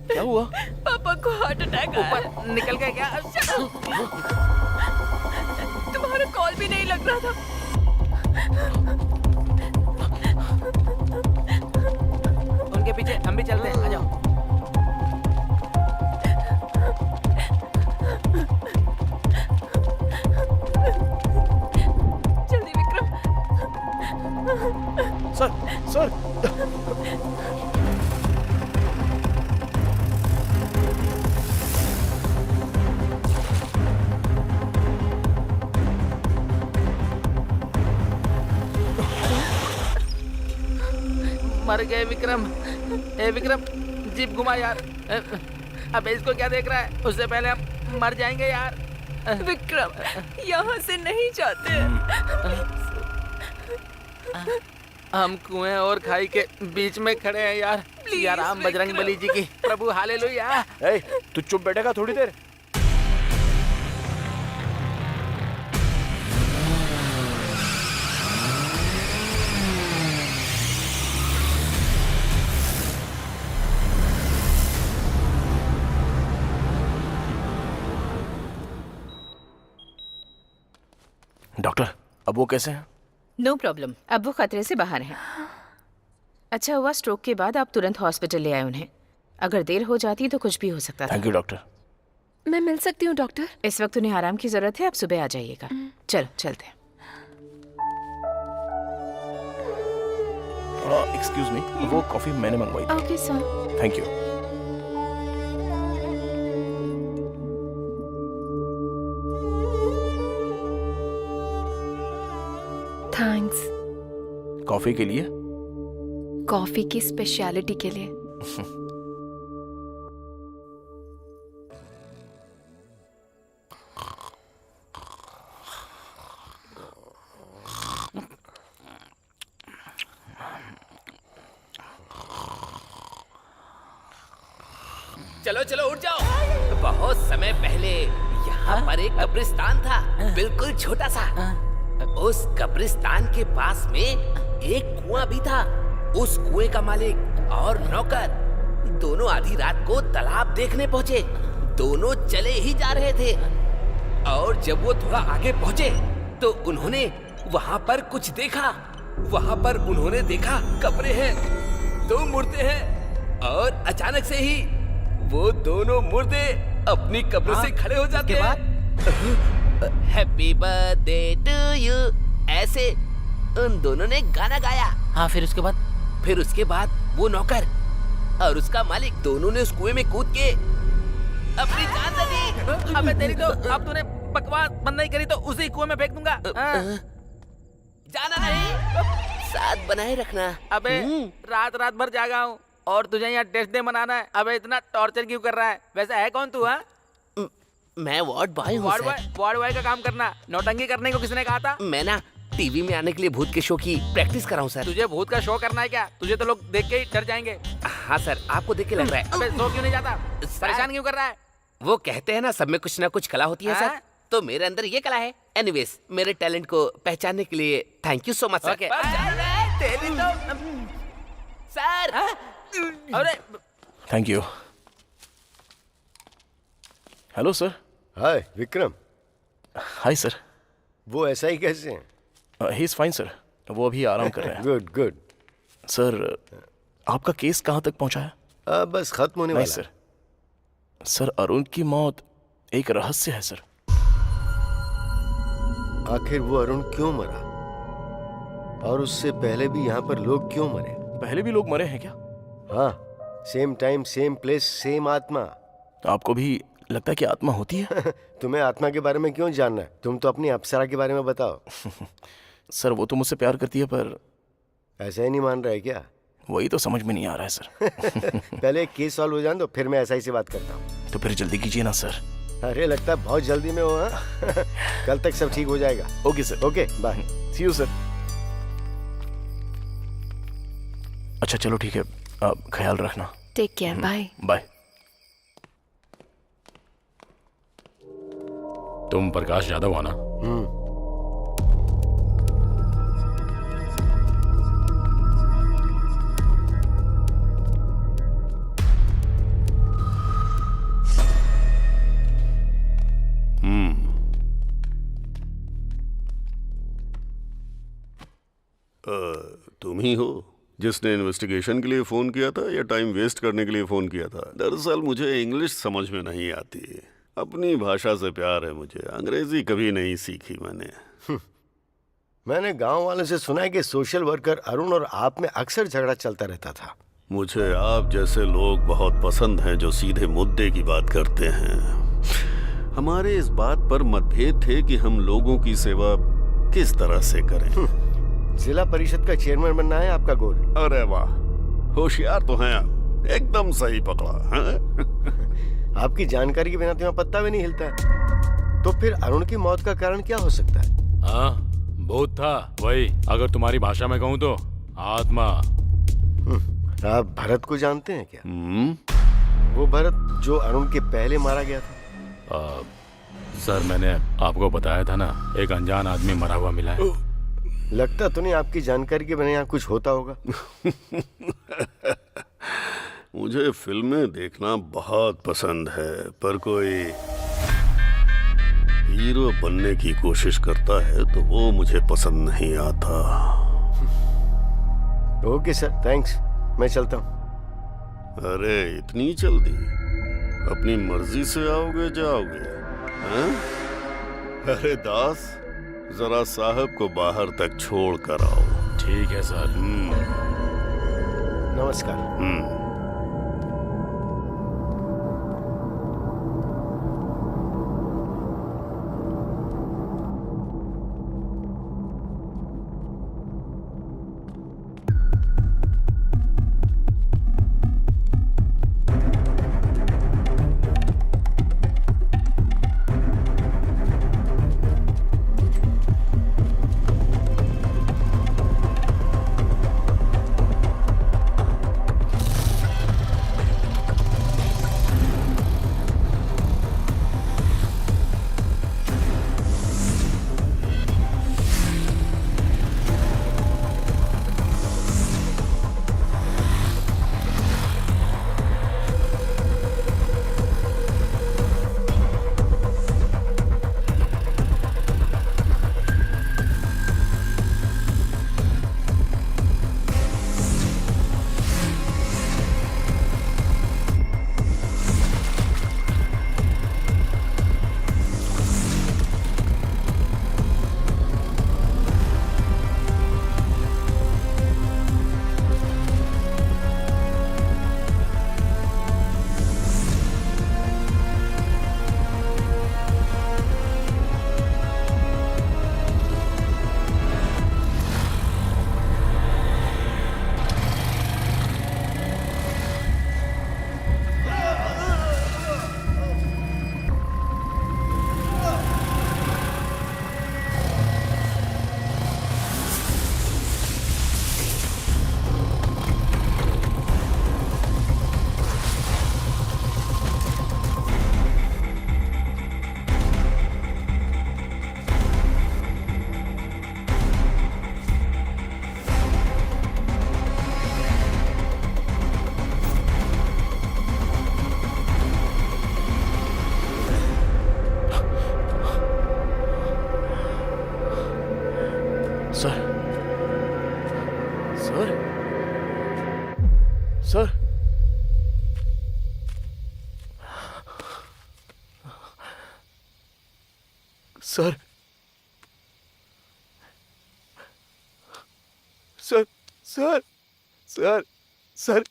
क्या हुआ? पापा को हार्ट अटैक आया। ऊपर निकल गए क्या? तुम्हारा कॉल भी नहीं लग रहा था। उनके पीछे हम भी चलते हैं, आ जाओ। जल्दी विक्रम। सर सर मर गए विक्रम। ए विक्रम जीप घुमा यार। अबे इसको क्या देख रहा है? उससे पहले हम मर जाएंगे यार। विक्रम यहाँ से नहीं जाते। हम कुएं और खाई के बीच में खड़े हैं यार। या राम बजरंग बली जी की प्रभु हालेलुया। तू चुप बैठेगा थोड़ी देर? डॉक्टर अब वो कैसे हैं? नो प्रॉब्लम, अब वो खतरे से बाहर हैं। अच्छा हुआ स्ट्रोक के बाद आप तुरंत हॉस्पिटल ले आए उन्हें। अगर देर हो जाती तो कुछ भी हो सकता था। Thank you doctor. मैं मिल सकती हूँ डॉक्टर? इस वक्त उन्हें आराम की जरूरत है, आप सुबह आ जाइएगा। चलो चलते हैं। एक्सक्यूज मी, वो कॉफी मैंने मंगवाई थी। Okay sir. Thank you. Thanks. Coffee के लिए? कॉफी की स्पेशलिटी के लिए। चलो चलो उठ जाओ। बहुत समय पहले यहाँ पर एक कब्रिस्तान था, बिल्कुल छोटा सा। उस कब्रिस्तान के पास में एक कुआं भी था। उस कुएं का मालिक और नौकर दोनों आधी रात को तालाब देखने पहुंचे। दोनों चले ही जा रहे थे। और जब वो थोड़ा आगे पहुंचे तो उन्होंने वहाँ पर कुछ देखा। वहाँ पर उन्होंने देखा कब्रें हैं, 2 मुर्दे हैं और अचानक से ही वो दोनों मुर्दे अपनी कब्र से खड़े हो जाते हैं। हैप्पी बर्थडे टू यू, ऐसे उन दोनों ने गाना गाया। हाँ, फिर उसके बाद? फिर उसके बाद वो नौकर और उसका मालिक दोनों ने उस कुएं में कूद के अपनी जान दे दी। अबे तेरी तो, अब तूने बकवास बंद नहीं करी तो उसी कुएं में फेंक दूंगा। जाना नहीं, साथ बनाए रखना। अबे रात रात भर जागा हूँ और तुझे यहाँ टेस्ट डे मनाना है। अबे इतना टॉर्चर क्यों कर रहा है? वैसे है कौन तू? हाँ, मैं वार्ड बॉय हूँ। वार्ड बॉय का काम करना, नौटंकी करने को किसने कहा था? मैं ना टीवी में आने के लिए भूत के शो की प्रैक्टिस कर रहा हूँ सर। तुझे भूत का शो करना है क्या? तुझे तो लोग देख के ही डर जाएंगे। हाँ सर, आपको देख के लग रहा है। अबे सो क्यों नहीं जाता? परेशान क्यों कर रहा है? वो कहते हैं ना सब में कुछ ना कुछ कला होती है सर, तो मेरे अंदर ये कला है। एनीवेज, मेरे टैलेंट को पहचानने के लिए thank you so much sir. तेरी तो सर। अरे thank you. Hello sir. Hi Vikram. Hi sir. वो ऐसा ही कैसे हैं? ही इज फाइन सर, वो अभी आराम कर रहे हैं। Good good. सर, आपका केस कहाँ तक पहुंचा है? बस खत्म होने वाला है। सर, सर अरुण की मौत एक रहस्य है सर। आखिर वो अरुण क्यों मरा? और उससे पहले भी यहाँ पर लोग क्यों मरे? पहले भी लोग मरे हैं क्या? हाँ, same time same place same आत्मा। आपको भी लगता है कि आत्मा होती है? तुम्हें आत्मा के बारे में क्यों जानना है? तुम तो अपनी अप्सरा के बारे में बताओ। सर, वो तो मुझसे प्यार करती है, पर ऐसा ही नहीं मान रहा है क्या? वही तो समझ में नहीं आ रहा है सर। पहले एक केस सॉल्व हो जाने दो, फिर मैं ऐसा ही से बात करता हूँ। तो फिर जल्दी कीजिए ना सर। अरे लगता है बहुत जल्दी में हो। हाँ? कल तक सब ठीक हो जाएगा। Okay sir. Okay bye. See you sir. अच्छा चलो ठीक है, आप ख्याल रखना। Take care. Bye bye. तुम प्रकाश यादव हो ना? तुम ही हो जिसने इन्वेस्टिगेशन के लिए फोन किया था या टाइम वेस्ट करने के लिए फोन किया था? दरअसल मुझे इंग्लिश समझ में नहीं आती। अपनी भाषा से प्यार है मुझे, अंग्रेजी कभी नहीं सीखी मैंने। मैंने गांव वालों से सुना है कि सोशल वर्कर अरुण और आप में अक्सर झगड़ा चलता रहता था। मुझे आप जैसे लोग बहुत पसंद हैं जो सीधे मुद्दे की बात करते हैं। हमारे इस बात पर मतभेद थे कि हम लोगों की सेवा किस तरह से करें। जिला परिषद का चेयरमैन बनना है आपका गोल? अरे वाह, होशियार तो हैं आप, एकदम सही पकड़ा है? आपकी जानकारी के बिना तो यहाँ पत्ता भी नहीं हिलता है। तो फिर अरुण की मौत का कारण क्या हो सकता है? हाँ, भूत था वही, अगर तुम्हारी भाषा में कहूँ तो आत्मा। आप भरत को जानते हैं क्या? वो भरत जो अरुण के पहले मारा गया था। सर, मैंने आपको बताया था ना, एक अनजान आदमी मरा हुआ मिला है। लगता तो नहीं आपकी जानकारी के बिना यहाँ कुछ होता होगा। मुझे फिल्में देखना बहुत पसंद है, पर कोई हीरो बनने की कोशिश करता है तो वो मुझे पसंद नहीं आता। ओके सर, थैंक्स, मैं चलता हूँ। अरे इतनी जल्दी? अपनी मर्जी से आओगे जाओगे? हैं? अरे दास, जरा साहब को बाहर तक छोड़ कर आओ। ठीक है सर। नमस्कार। Sir sir sir sir sir sir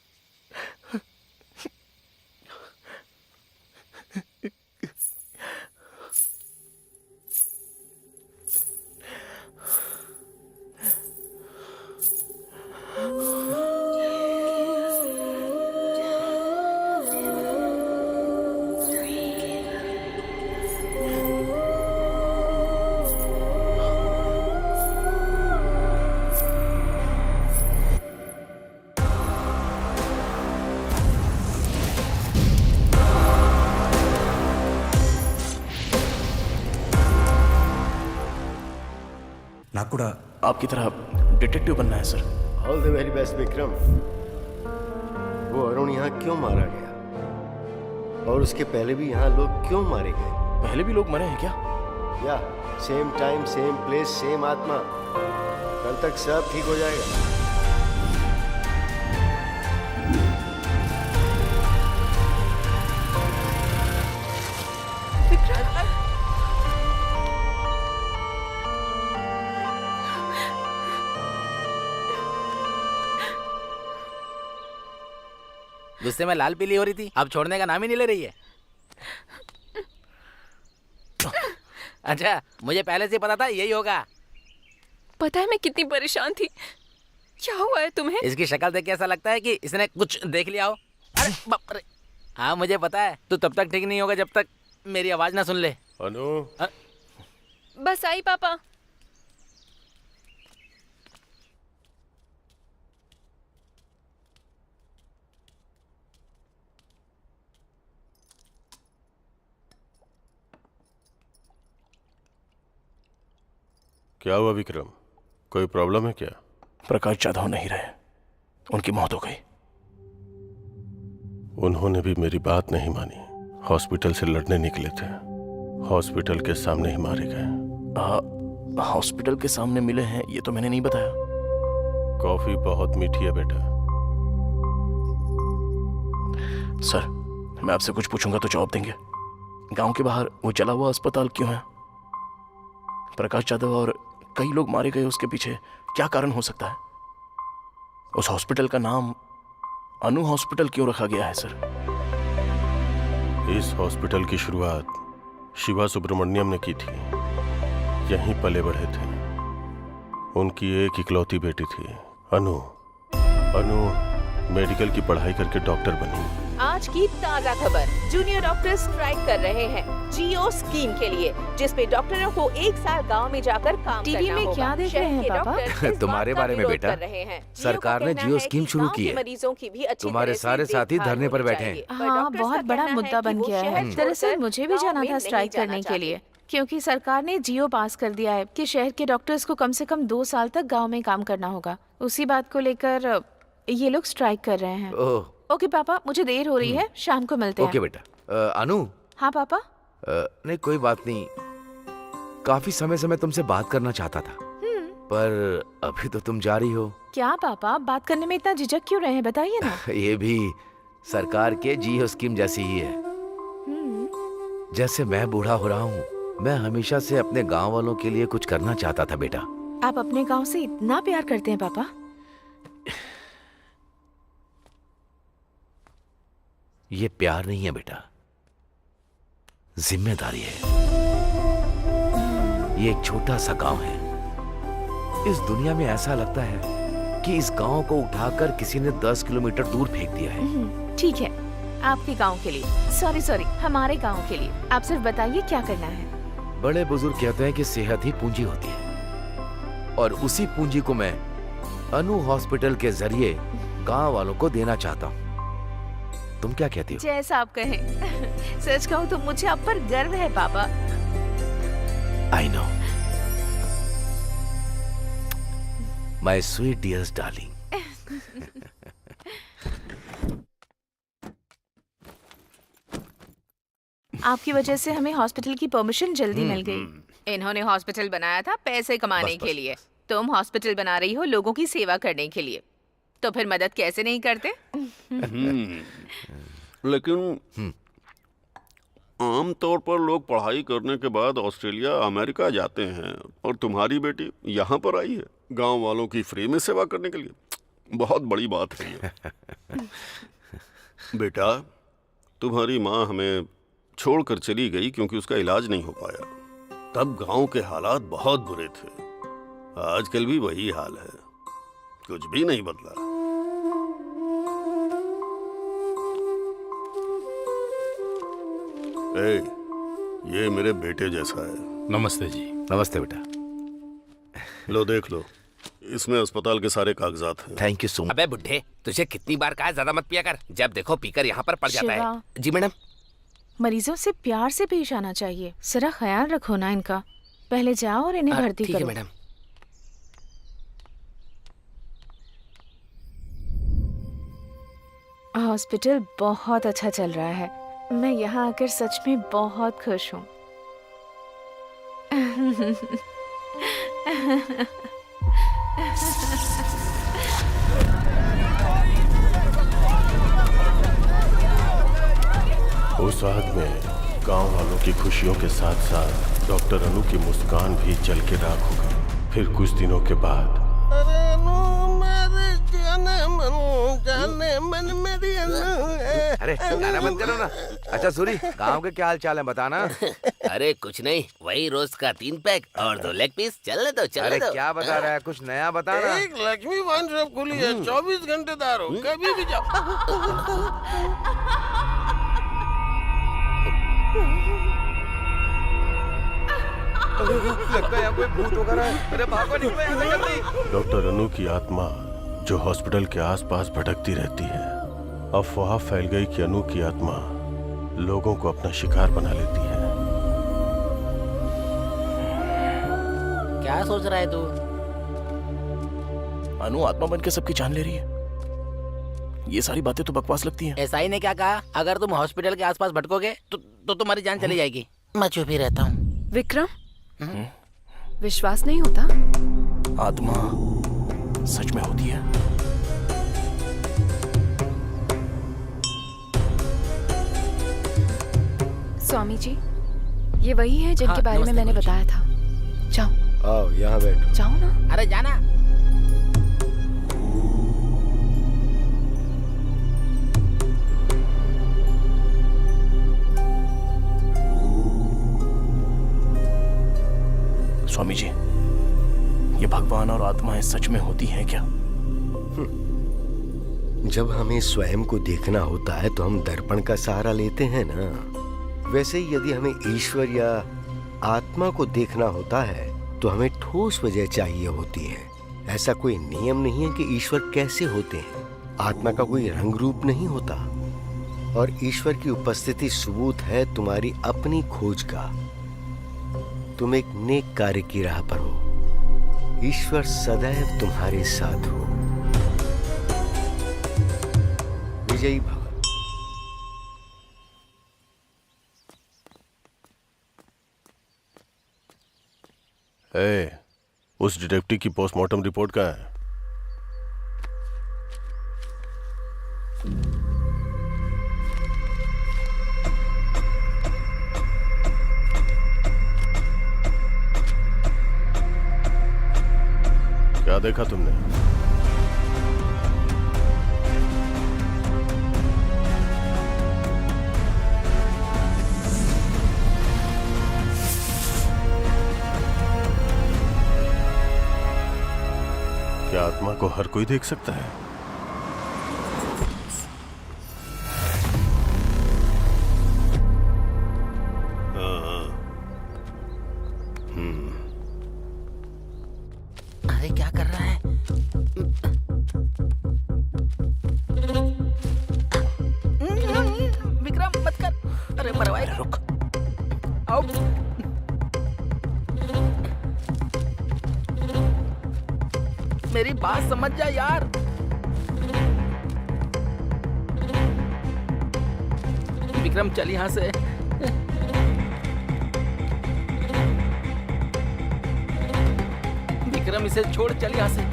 నాకు కూడా आपकी तरह डिटेक्टिव बनना है sir. All the very best Vikram. वो अरुण यहाँ क्यों मारा गया और उसके पहले भी यहाँ लोग क्यों मारे गए? पहले भी लोग मरे हैं क्या? या same time same place same आत्मा। कल तक सब ठीक हो जाएगा। गुस्से में लाल पीली हो रही थी, अब छोड़ने का नाम ही नहीं ले रही है। अच्छा, मुझे पहले से पता था यही होगा। पता है मैं कितनी परेशान थी। क्या हुआ है तुम्हें? इसकी शक्ल देख के ऐसा लगता है कि इसने कुछ देख लिया हो। अरे बाप रे। हाँ मुझे पता है, तू तब तक ठीक नहीं होगा जब तक मेरी आवाज ना सुन ले। अनु बस आई पापा। क्या हुआ विक्रम, कोई प्रॉब्लम है क्या? प्रकाश जाधव नहीं रहे, उनकी मौत हो गई। उन्होंने भी मेरी बात नहीं मानी। हॉस्पिटल से लड़ने निकले थे, हॉस्पिटल के सामने ही मारे गए। हॉस्पिटल के सामने मिले हैं ये तो मैंने नहीं बताया। कॉफी बहुत मीठी है बेटा। सर मैं आपसे कुछ पूछूंगा तो जवाब देंगे। गांव के बाहर वो जला हुआ अस्पताल क्यों है? प्रकाश जाधव और कई लोग मारे गए, उसके पीछे क्या कारण हो सकता है? उस हॉस्पिटल का नाम अनु हॉस्पिटल क्यों रखा गया है सर? इस हॉस्पिटल की शुरुआत शिवा सुब्रमण्यम ने की थी। यहीं पले बढ़े थे। उनकी एक इकलौती बेटी थी अनु। अनु मेडिकल की पढ़ाई करके डॉक्टर बनी। आज की ताज़ा खबर, जूनियर डॉक्टर स्ट्राइक कर रहे हैं जियो स्कीम के लिए, जिसमें डॉक्टरों को 1 साल गांव में जाकर काम टीवी में क्या देख रहे हैं पापा? तुम्हारे बारे में बेटा, सरकार ने जियो स्कीम शुरू की है। मरीजों की भी अच्छी तुम्हारे सारे साथी धरने पर बैठे हैं। हाँ, बहुत बड़ा मुद्दा बन गया है। दरअसल मुझे भी जाना था स्ट्राइक करने के लिए, क्योंकि सरकार ने जियो पास कर दिया है कि शहर के डॉक्टर्स को कम से कम 2 साल तक गांव में काम करना होगा। उसी बात को लेकर ये लोग स्ट्राइक कर रहे हैं। ओके पापा, मुझे देर हो रही है, शाम को मिलते हैं। ओके बेटा। अनु। हाँ पापा। नहीं कोई बात नहीं, काफी समय से मैं तुमसे बात करना चाहता था, पर अभी तो तुम जा रही हो। क्या पापा, बात करने में इतना झिझक क्यों रहे हैं, बताइए ना। ये भी सरकार के जियो स्कीम जैसी ही है। जैसे मैं बूढ़ा हो रहा हूँ, मैं हमेशा से अपने गांव वालों के लिए कुछ करना चाहता था बेटा। आप अपने गांव से इतना प्यार करते हैं पापा? ये प्यार नहीं है बेटा, जिम्मेदारी है। ये एक छोटा सा गांव है। इस दुनिया में ऐसा लगता है कि इस गांव को उठाकर किसी ने 10 किलोमीटर दूर फेंक दिया है। ठीक है, आपके गांव के लिए। सॉरी, हमारे गांव के लिए। आप सिर्फ बताइए क्या करना है। बड़े बुजुर्ग कहते हैं कि सेहत ही पूंजी होती है, और उसी पूंजी को मैं अनु हॉस्पिटल के जरिए गांव वालों को देना चाहता हूँ। तुम क्या कहती हो? जैसा आप कहें। सच कहूँ तो मुझे आप पर गर्व है पापा। I know my sweet dears darling. आपकी वजह से हमें हॉस्पिटल की परमिशन जल्दी मिल गई। इन्होंने हॉस्पिटल बनाया था पैसे कमाने के लिए, तुम हॉस्पिटल बना रही हो लोगों की सेवा करने के लिए। तो फिर मदद कैसे नहीं करते? लेकिन आम तौर पर लोग पढ़ाई करने के बाद ऑस्ट्रेलिया अमेरिका जाते हैं और तुम्हारी बेटी यहाँ पर आई है गांव वालों की फ्री में सेवा करने के लिए। बहुत बड़ी बात है ये। बेटा, तुम्हारी माँ हमें छोड़कर चली गई क्योंकि उसका इलाज नहीं हो पाया। तब गांव के हालात बहुत बुरे थे। आजकल भी वही हाल है, कुछ भी नहीं बदला। ए, ये मेरे बेटे जैसा है। नमस्ते जी। नमस्ते बेटा। लो देख लो, इसमें अस्पताल के सारे कागजात हैं। Thank you so much. अबे बुड्ढे, तुझे कितनी बार कहा ज्यादा मत पिया कर, जब देखो पीकर यहाँ पर पड़ जाता शिवा। है। जी मैडम। मरीजों से प्यार से पेश आना चाहिए। जरा ख्याल रखो ना इनका। पहले जाओ और इन्हें भर्ती ठीक है करो। मैडम। हॉस्पिटल बहुत अच्छा चल रहा है। मैं यहाँ आकर सच में बहुत खुश हूँ। उस रात में गांव वालों की खुशियों के साथ साथ डॉक्टर अनु की मुस्कान भी जल के राख हो गई। फिर कुछ दिनों के बाद अरे गाना बंद करो ना। अच्छा सूरी, गांव के क्या हाल चाल है बताना। अरे कुछ नहीं, वही रोज का 3 पैक और 2 लेग पीस। चलने दो चलने अरे दो। क्या बता रहा है, कुछ नया बताना। एक लक्ष्मी वाइन शॉप खुली है, 24 घंटे दार हो, कभी भी जाओ। लगता है यहाँ कोई भूत वगैरह है। अरे भागो, निकलो यहाँ से जल्दी। डॉक्टर अनु की आत्मा जो हॉस्पिटल के आसपास भटकती रहती है, अफवाह फैल गई कि अनु की आत्मा लोगों को अपना शिकार बना लेती है। क्या सोच रहा है तू? अनु आत्मा बन के सबकी जान ले रही है। ये सारी बातें तो बकवास लगती हैं। ऐसा ही ने क्या कहा, अगर तुम हॉस्पिटल के आसपास भटकोगे तो तुम्हारी जान चली जाएगी। मैं चुप ही रहता हूँ। विक्रम, विश्वास नहीं होता? आत्मा सच में होती है। स्वामी जी, ये वही है जिनके बारे में मैंने बताया था। जाओ। आओ यहाँ बैठो। जाओ ना। अरे जाना। स्वामी जी, ये भगवान और आत्माएं सच में होती हैं क्या? जब हमें स्वयं को देखना होता है तो हम दर्पण का सहारा लेते हैं ना। वैसे ही यदि हमें ईश्वर या आत्मा को देखना होता है तो हमें ठोस वजह चाहिए होती है। ऐसा कोई नियम नहीं है कि ईश्वर कैसे होते हैं। आत्मा का कोई रंग रूप नहीं होता और ईश्वर की उपस्थिति सबूत है तुम्हारी अपनी खोज का। तुम एक नेक कार्य की राह पर हो। ईश्वर सदैव तुम्हारे साथ हो। विजयी भव। उस डिटेक्टिव की पोस्टमार्टम रिपोर्ट कहाँ है? क्या देखा तुमने? क्या आत्मा को हर कोई देख सकता है? अरे क्या कर रहा है? विक्रम मत कर। अरे मरवाए। रुक। आओ। मेरी बात समझ जा यार। विक्रम चल यहाँ से। विक्रम इसे छोड़, चल यहाँ से।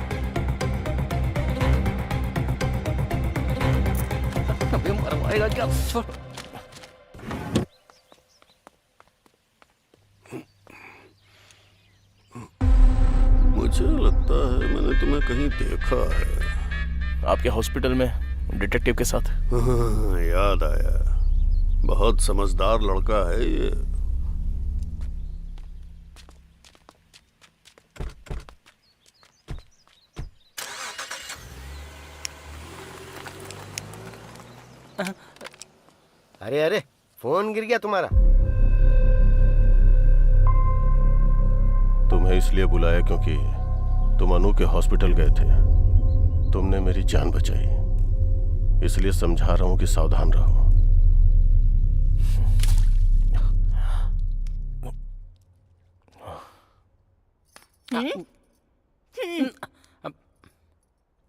अबे मरवाएगा क्या? छोड़। मुझे लगता है मैंने तुम्हें कहीं देखा है। आपके हॉस्पिटल में डिटेक्टिव के साथ। हाँ, याद आया। बहुत समझदार लड़का है ये। अरे अरे, फोन गिर गया तुम्हारा। तुम्हें इसलिए बुलाया क्योंकि तुम अनु के हॉस्पिटल गए थे। तुमने मेरी जान बचाई, इसलिए समझा रहा हूं कि सावधान रहो।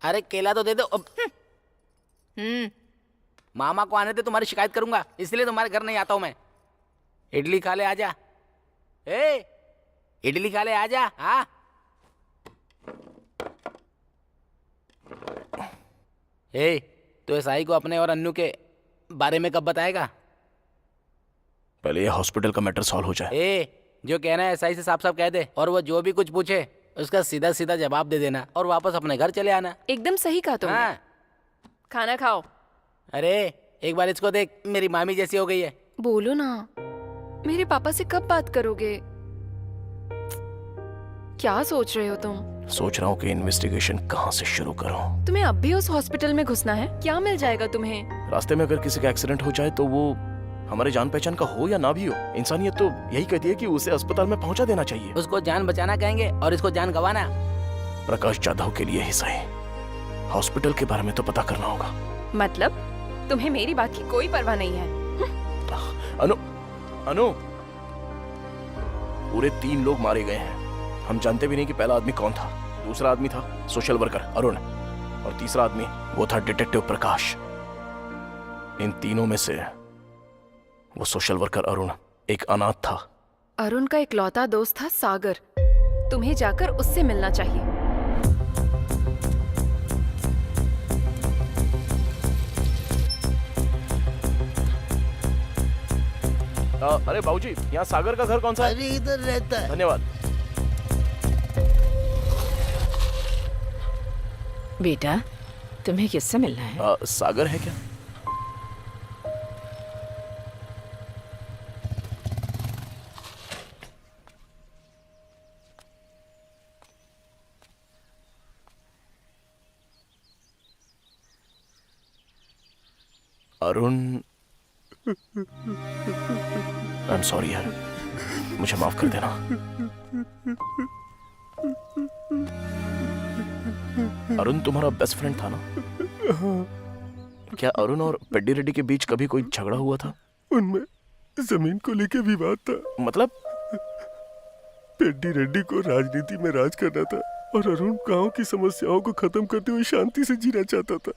अरे केला तो दे दो। मामा को आने दे, तुम्हारी शिकायत करूंगा, इसलिए तुम्हारे घर नहीं आता हूं मैं। इडली खा ले, आजा। इडली खा ले, आजा। हाँ तो एसआई को अपने और अन्नू के बारे में कब बताएगा? पहले ये हॉस्पिटल का मैटर सॉल्व हो जाए। जो कहना है एसआई से साफ साफ कह दे, और वो जो भी कुछ पूछे उसका सीधा सीधा जवाब दे देना और वापस अपने घर चले आना। एकदम सही कहा तुमने। हाँ। खाना खाओ। अरे एक बार इसको देख, मेरी मामी जैसी हो गई है। बोलो ना, मेरे पापा से कब बात करोगे? क्या सोच रहे हो तुम? सोच रहा हूँ कि इन्वेस्टिगेशन कहाँ से शुरू करूँ। तुम्हें अब भी उस हॉस्पिटल में घुसना है? क्या मिल जाएगा तुम्हें? रास्ते में अगर किसी का एक्सीडेंट हो जाए तो वो हमारे जान पहचान का हो या ना भी हो, इंसानियत तो यही कहती है कि उसे अस्पताल में पहुंचा देना चाहिए। उसको जान बचाना कहेंगे और इसको जान गंवाना। प्रकाश जाधव के लिए ही सही, हॉस्पिटल के बारे में तो पता करना होगा। मतलब तुम्हें मेरी बात की कोई परवाह नहीं है? अनु, अनु, पूरे 3 लोग मारे गए हैं। हम जानते भी नहीं कि पहला आदमी कौन था। दूसरा आदमी था सोशल वर्कर अरुण, और तीसरा आदमी वो था डिटेक्टिव प्रकाश। इन तीनों में से वो सोशल वर्कर अरुण एक अनाथ था। अरुण का इकलौता दोस्त था सागर। तुम्हें जाकर उससे मिलना चाहिए। अरे बाबूजी, यहाँ सागर का घर कौन सा है? अरे इधर रहता है। धन्यवाद। बेटा, तुम्हें किससे मिलना है? सागर है क्या? अरुण, आई एम सॉरी यार, मुझे माफ कर देना। अरुण तुम्हारा बेस्ट फ्रेंड था ना? क्या अरुण और पेड्डी रेड्डी के बीच कभी कोई झगड़ा हुआ था? उनमें जमीन को लेके विवाद था। मतलब? पेड्डी रेड्डी को राजनीति में राज करना था और अरुण गांव की समस्याओं को खत्म करते हुए शांति से जीना चाहता था।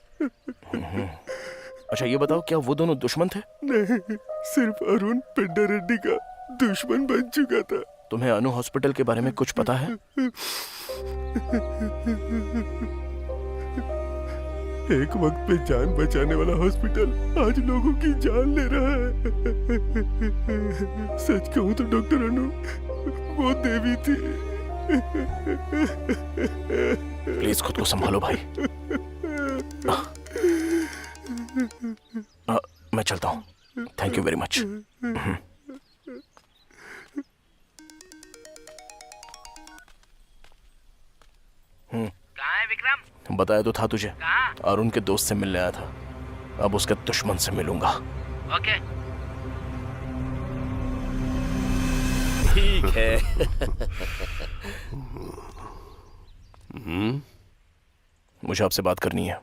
अच्छा ये बताओ, क्या वो दोनों दुश्मन थे? नहीं, सिर्फ अरुण पेड्डी रेड्डी का दुश्मन बन चुका था। तुम्हें अनु हॉस्पिटल के बारे में कुछ पता है? एक वक्त पे जान बचाने वाला हॉस्पिटल आज लोगों की जान ले रहा है। सच कहूं तो डॉक्टर अनु वो देवी थी। प्लीज खुद को संभालो भाई। मैं चलता हूँ। Thank you very much. कहाँ है विक्रम? बताया तो था तुझे, अरुण के दोस्त से मिलने आया था। अब उसके दुश्मन से मिलूंगा। ओके ठीक है। मुझे आपसे बात करनी है।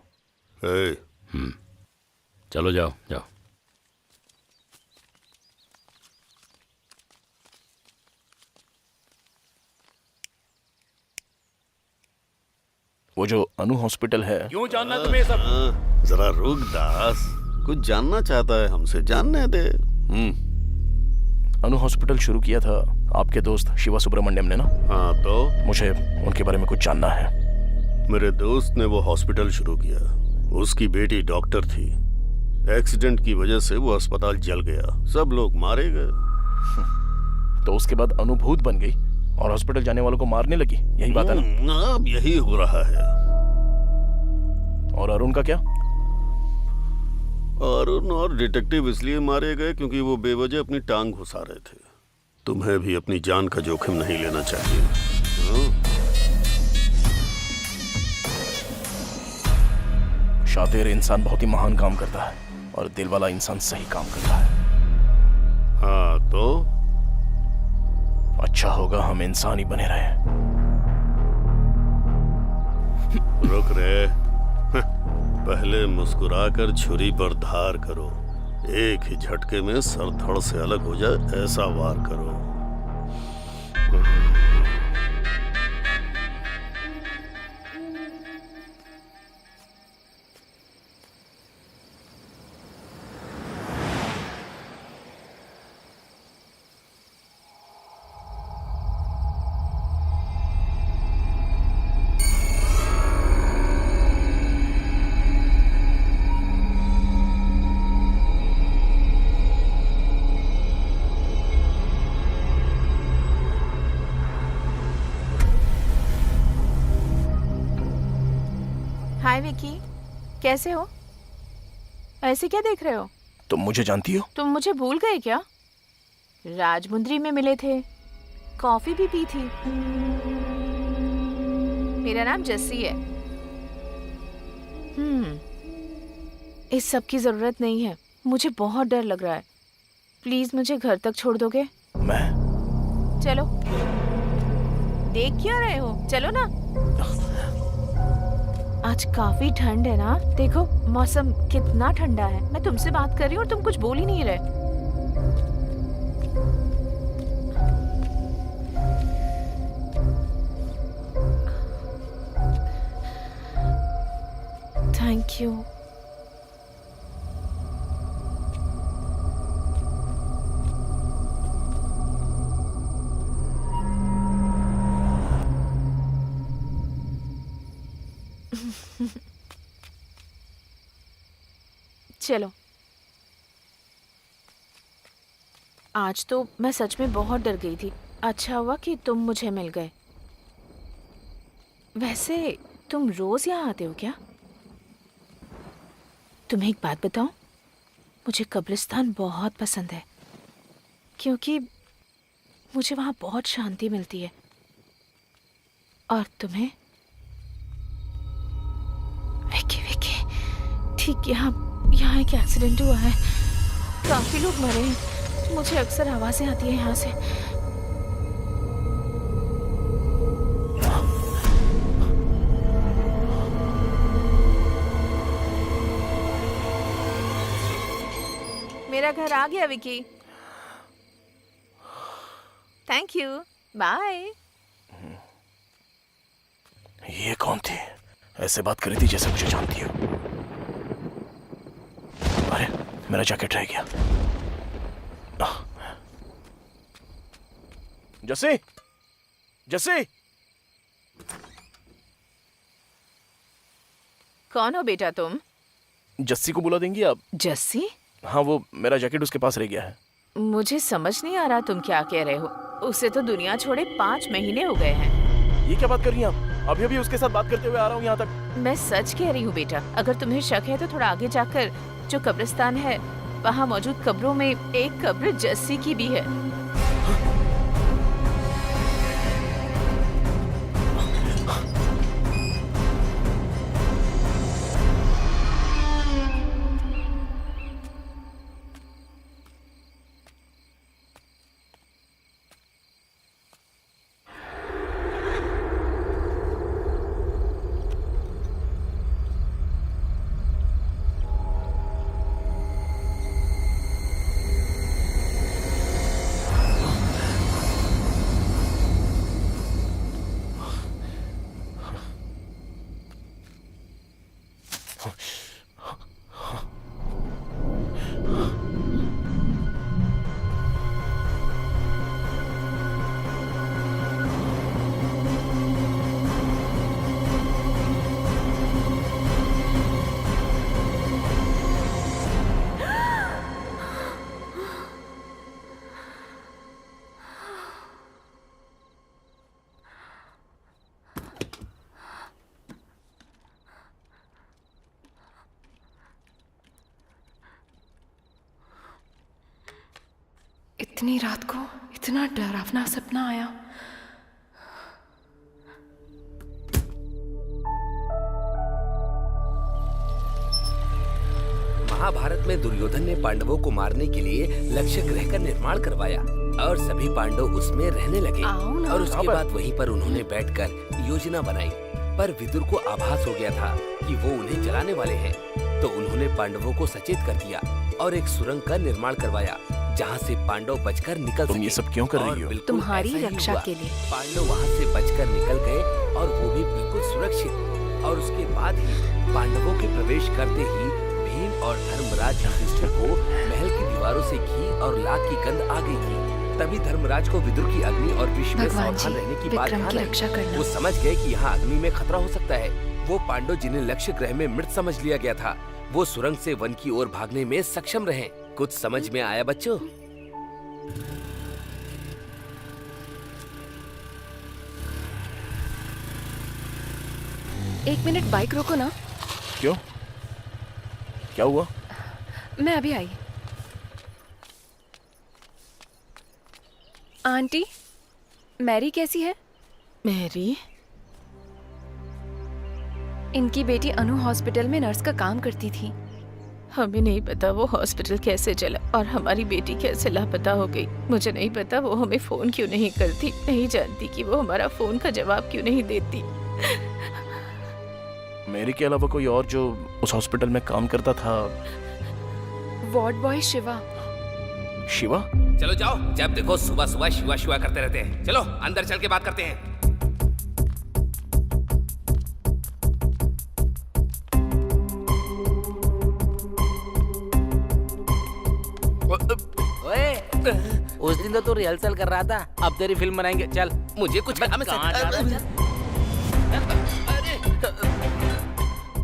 चलो जाओ जाओ। वो जो अनु हॉस्पिटल है, क्यों जानना तुम्हें सब? जरा रुक दास, कुछ जानना चाहता है हमसे, जानने दे। अनु हॉस्पिटल शुरू किया था आपके दोस्त शिवा सुब्रमण्यम ने ना? हाँ तो? मुझे उनके बारे में कुछ जानना है। मेरे दोस्त ने वो हॉस्पिटल शुरू किया, उसकी बेटी डॉक्टर थी, एक्सीडेंट की वजह से वो अस्पताल जल गया, सब लोग मारे गए। तो उसके बाद अनुभूत बन गई और हॉस्पिटल जाने वालों को मारने लगी, यही बात है ना? अब यही हो रहा है। और अरुण का क्या? अरुण और डिटेक्टिव इसलिए मारे गए क्योंकि वो बेवजह अपनी टांग घुसा रहे थे। तुम्हें भी अपनी जान का जोखिम नहीं लेना चाहिए। शातिर इंसान बहुत ही महान काम करता है और दिल वाला इंसान सही काम करता है। हाँ तो अच्छा होगा हम इंसान ही बने रहे। रुक रे, पहले मुस्कुराकर छुरी पर धार करो, एक ही झटके में सर धड़ से अलग हो जाए ऐसा वार करो। हाय विकी, कैसे हो? ऐसे क्या देख रहे हो? तुम मुझे जानती हो? तुम मुझे भूल गए क्या? राजमुंद्री में मिले थे, कॉफी भी पी थी। मेरा नाम जस्सी है। इस सब की जरूरत नहीं है, मुझे बहुत डर लग रहा है। प्लीज मुझे घर तक छोड़ दोगे? मैं? चलो। देख क्यों रहे हो, चलो ना। आज काफी ठंड है ना, देखो मौसम कितना ठंडा है। मैं तुमसे बात कर रही हूँ और तुम कुछ बोल ही नहीं रहे। Thank you. चलो, आज तो मैं सच में बहुत डर गई थी। अच्छा हुआ कि तुम मुझे मिल गए। वैसे तुम रोज यहाँ आते हो क्या? तुम्हें एक बात बताऊं, मुझे कब्रिस्तान बहुत पसंद है क्योंकि मुझे वहाँ बहुत शांति मिलती है। और तुम्हें? विकी विकी, ठीक यहाँ एक एक्सीडेंट हुआ है, काफी लोग मरे हैं। मुझे अक्सर आवाजें आती है यहाँ से। मेरा घर आ गया विकी। Thank you, bye. ये कौन थी? ऐसे बात करी थी जैसे मुझे जानती हो। अरे मेरा जैकेट रह गया। जस्सी, जस्सी। कौन हो बेटा तुम? जस्सी को बुला देंगी आप? जस्सी? हाँ, वो मेरा जैकेट उसके पास रह गया है। मुझे समझ नहीं आ रहा तुम क्या कह रहे हो। उसे तो दुनिया छोड़े 5 महीने हो गए हैं। ये क्या बात कर रही हैं आप? अभी अभी उसके साथ बात करते हुए आ रहा हूँ यहाँ तक। मैं सच कह रही हूँ बेटा। अगर तुम्हें शक है तो थोड़ा आगे जाकर जो कब्रिस्तान है वहाँ मौजूद कब्रों में एक कब्र जस्सी की भी है। इतनी रात को इतना डरावना सपना आया। महाभारत में दुर्योधन ने पांडवों को मारने के लिए लक्ष्य ग्रह का निर्माण करवाया और सभी पांडव उसमें रहने लगे। और उसके बाद वहीं पर उन्होंने बैठकर योजना बनाई। पर विदुर को आभास हो गया था कि वो उन्हें जलाने वाले हैं, तो उन्होंने पांडवों को सचेत कर दिया और एक सुरंग का निर्माण करवाया जहाँ से पांडव बचकर निकल तुम ये सब क्यों कर रही हो? तुम्हारी रक्षा के लिए। पांडव वहाँ से बचकर निकल गए और वो भी बिल्कुल सुरक्षित। और उसके बाद ही पांडवों के प्रवेश करते ही भीम और धर्मराज युधिष्ठिर को महल की दीवारों से घी और लाख की गंध आ गई थी। तभी धर्मराज को विदुर की अग्नि और विष में सावधान रहने की बात ध्यान आई। वो समझ गए कि यहाँ अग्नि में खतरा हो सकता है। वो पांडव जिन्हें लक्ष्य ग्रह में मृत समझ लिया गया था, वो सुरंग से वन की ओर भागने में सक्षम रहे। कुछ समझ में आया बच्चों? एक मिनट बाइक रोको ना। क्यों? क्या हुआ? मैं अभी आई। आंटी, मैरी कैसी है? मैरी? इनकी बेटी अनु हॉस्पिटल में नर्स का काम करती थी। हमें नहीं पता वो हॉस्पिटल कैसे चला और हमारी बेटी कैसे लापता हो गई। मुझे नहीं पता वो हमें फोन क्यों नहीं करती। नहीं जानती कि वो हमारा फोन का जवाब क्यों नहीं देती। मेरी के अलावा कोई और जो उस हॉस्पिटल में काम करता था? Ward boy Shiva. शिवा? चलो जाओ, जब देखो सुबह सुबह शिवा शिवा करते रहते हैं। चलो अंदर चल के बात करते हैं। ओए, उस दिन तो तू रिहर्सल कर रहा था, अब तेरी फिल्म बनाएंगे। चल। मुझे कुछ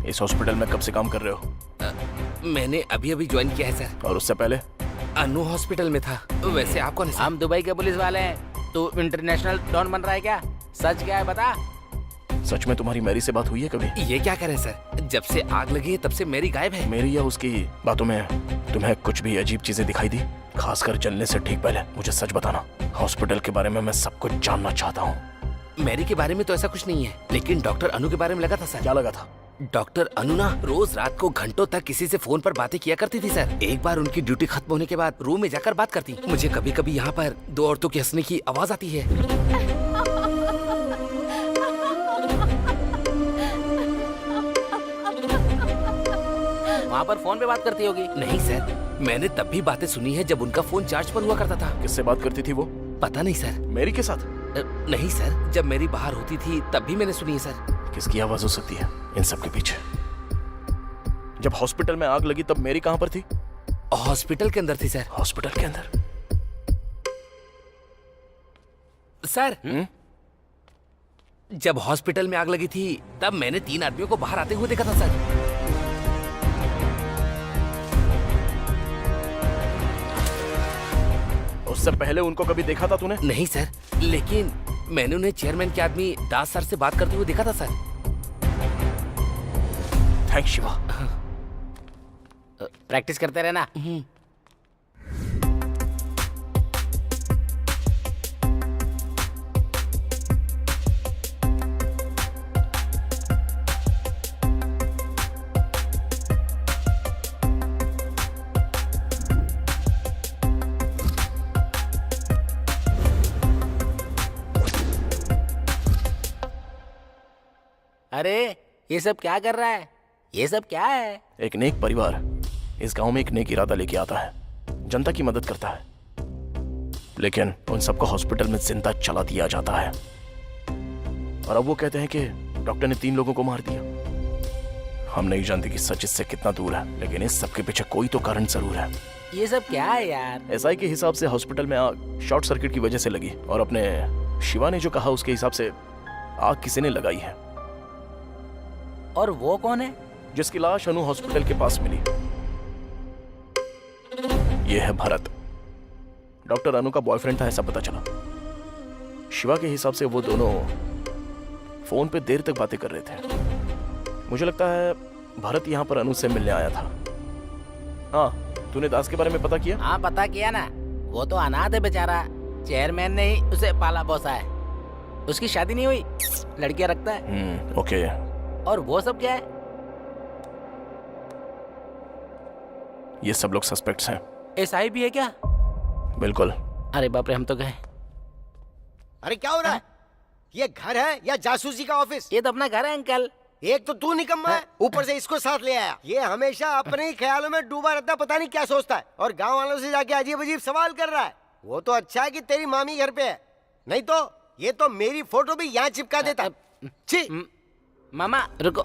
इस हॉस्पिटल में कब से काम कर रहे हो? मैंने अभी अभी ज्वाइन किया है सर। और उससे पहले? अनु हॉस्पिटल में था। वैसे आप कौन है? हम दुबई के पुलिस वाले हैं। तू इंटरनेशनल डॉन बन रहा है क्या? सच क्या है बता। सच में तुम्हारी मैरी से बात हुई है कभी? ये क्या करें सर, जब से आग लगी है तब से मैरी गायब है। मेरी या उसकी बातों में तुम्हें कुछ भी अजीब चीजें दिखाई दी? खासकर जलने से ठीक पहले मुझे सच बताना। हॉस्पिटल के बारे में मैं सब कुछ जानना चाहता हूँ। मैरी के बारे में तो ऐसा कुछ नहीं है, लेकिन डॉक्टर अनु के बारे में लगा था सर। क्या लगा था? डॉक्टर अनु ना रोज रात को घंटों तक किसी से फोन पर बातें किया करती थी सर। एक बार उनकी ड्यूटी खत्म होने के बाद रूम में जाकर बात करती। मुझे कभी कभी यहाँ पर दो औरतों के हंसने की आवाज आती है। वहाँ पर फोन पे बात करती होगी। नहीं सर, मैंने तब भी बातें सुनी है जब उनका फोन चार्ज पर हुआ करता था। किससे बात करती थी वो? पता नहीं सर। मेरी के साथ? नहीं सर, जब मेरी बाहर होती थी तब भी मैंने सुनी है सर। किसकी आवाज हो सकती है इन सब के पीछे? जब हॉस्पिटल में आग लगी तब मेरी कहाँ पर थी? हॉस्पिटल के अंदर थी सर। हॉस्पिटल के अंदर? सर जब हॉस्पिटल में आग लगी थी तब मैंने 3 आदमियों को बाहर आते हुए देखा था सर। उससे पहले उनको कभी देखा था तूने? नहीं सर, लेकिन मैंने उन्हें चेयरमैन के आदमी दास सर से बात करते हुए देखा था सर। थैंक्स शिवा। प्रैक्टिस करते रहना। अरे ये सब क्या कर रहा है? ये सब क्या है? एक नेक परिवार इस गांव में एक नेक इरादा लेके आता है, जनता की मदद करता है, लेकिन उन सबको हॉस्पिटल में जिंदा चला दिया जाता है। और अब वो कहते हैं कि डॉक्टर ने 3 लोगों को मार दिया। हम नहीं जानते कि सच इससे कितना दूर है, लेकिन इस सब के पीछे कोई तो कारण जरूर है। ये सब क्या है यार? एसआई के हिसाब से हॉस्पिटल में आग शॉर्ट सर्किट की वजह से लगी, और अपने शिवा ने जो कहा उसके हिसाब से आग किसी ने लगाई है। और वो कौन है? जिसकी लाश अनु हॉस्पिटल के पास मिली। ये है भरत, डॉक्टर अनु का बॉयफ्रेंड था, ऐसा पता चला। शिवा के हिसाब से वो दोनों फोन पे देर तक बातें कर रहे थे। मुझे लगता है भरत यहाँ पर अनु से मिलने आया था। हाँ, तूने दास के बारे में पता किया? हाँ पता किया ना, वो तो अनाथ है बेचारा, चेयरमैन ने ही उसे पाला पोसा है। उसकी शादी नहीं हुई, लड़कियां रखता है। ओके। और वो सब क्या है? ये सब लोग सस्पेक्ट्स हैं। एसआई भी है क्या? बिल्कुल। अरे बाप रे, हम तो गए। अरे क्या हो रहा है? ये घर है या जासूसी का ऑफिस? ये तो अपना घर है अंकल। एक तो तू निकम्मा है, ऊपर से इसको साथ ले आया। ये हमेशा अपने ही ख्यालों में डूबा रहता है, पता नहीं क्या सोचता है, और गांव वालों से जाके अजीब अजीब सवाल कर रहा है। वो तो अच्छा है कि तेरी मामी घर पे है, नहीं तो ये तो मेरी फोटो भी यहाँ चिपका देता। छी। मामा रुको।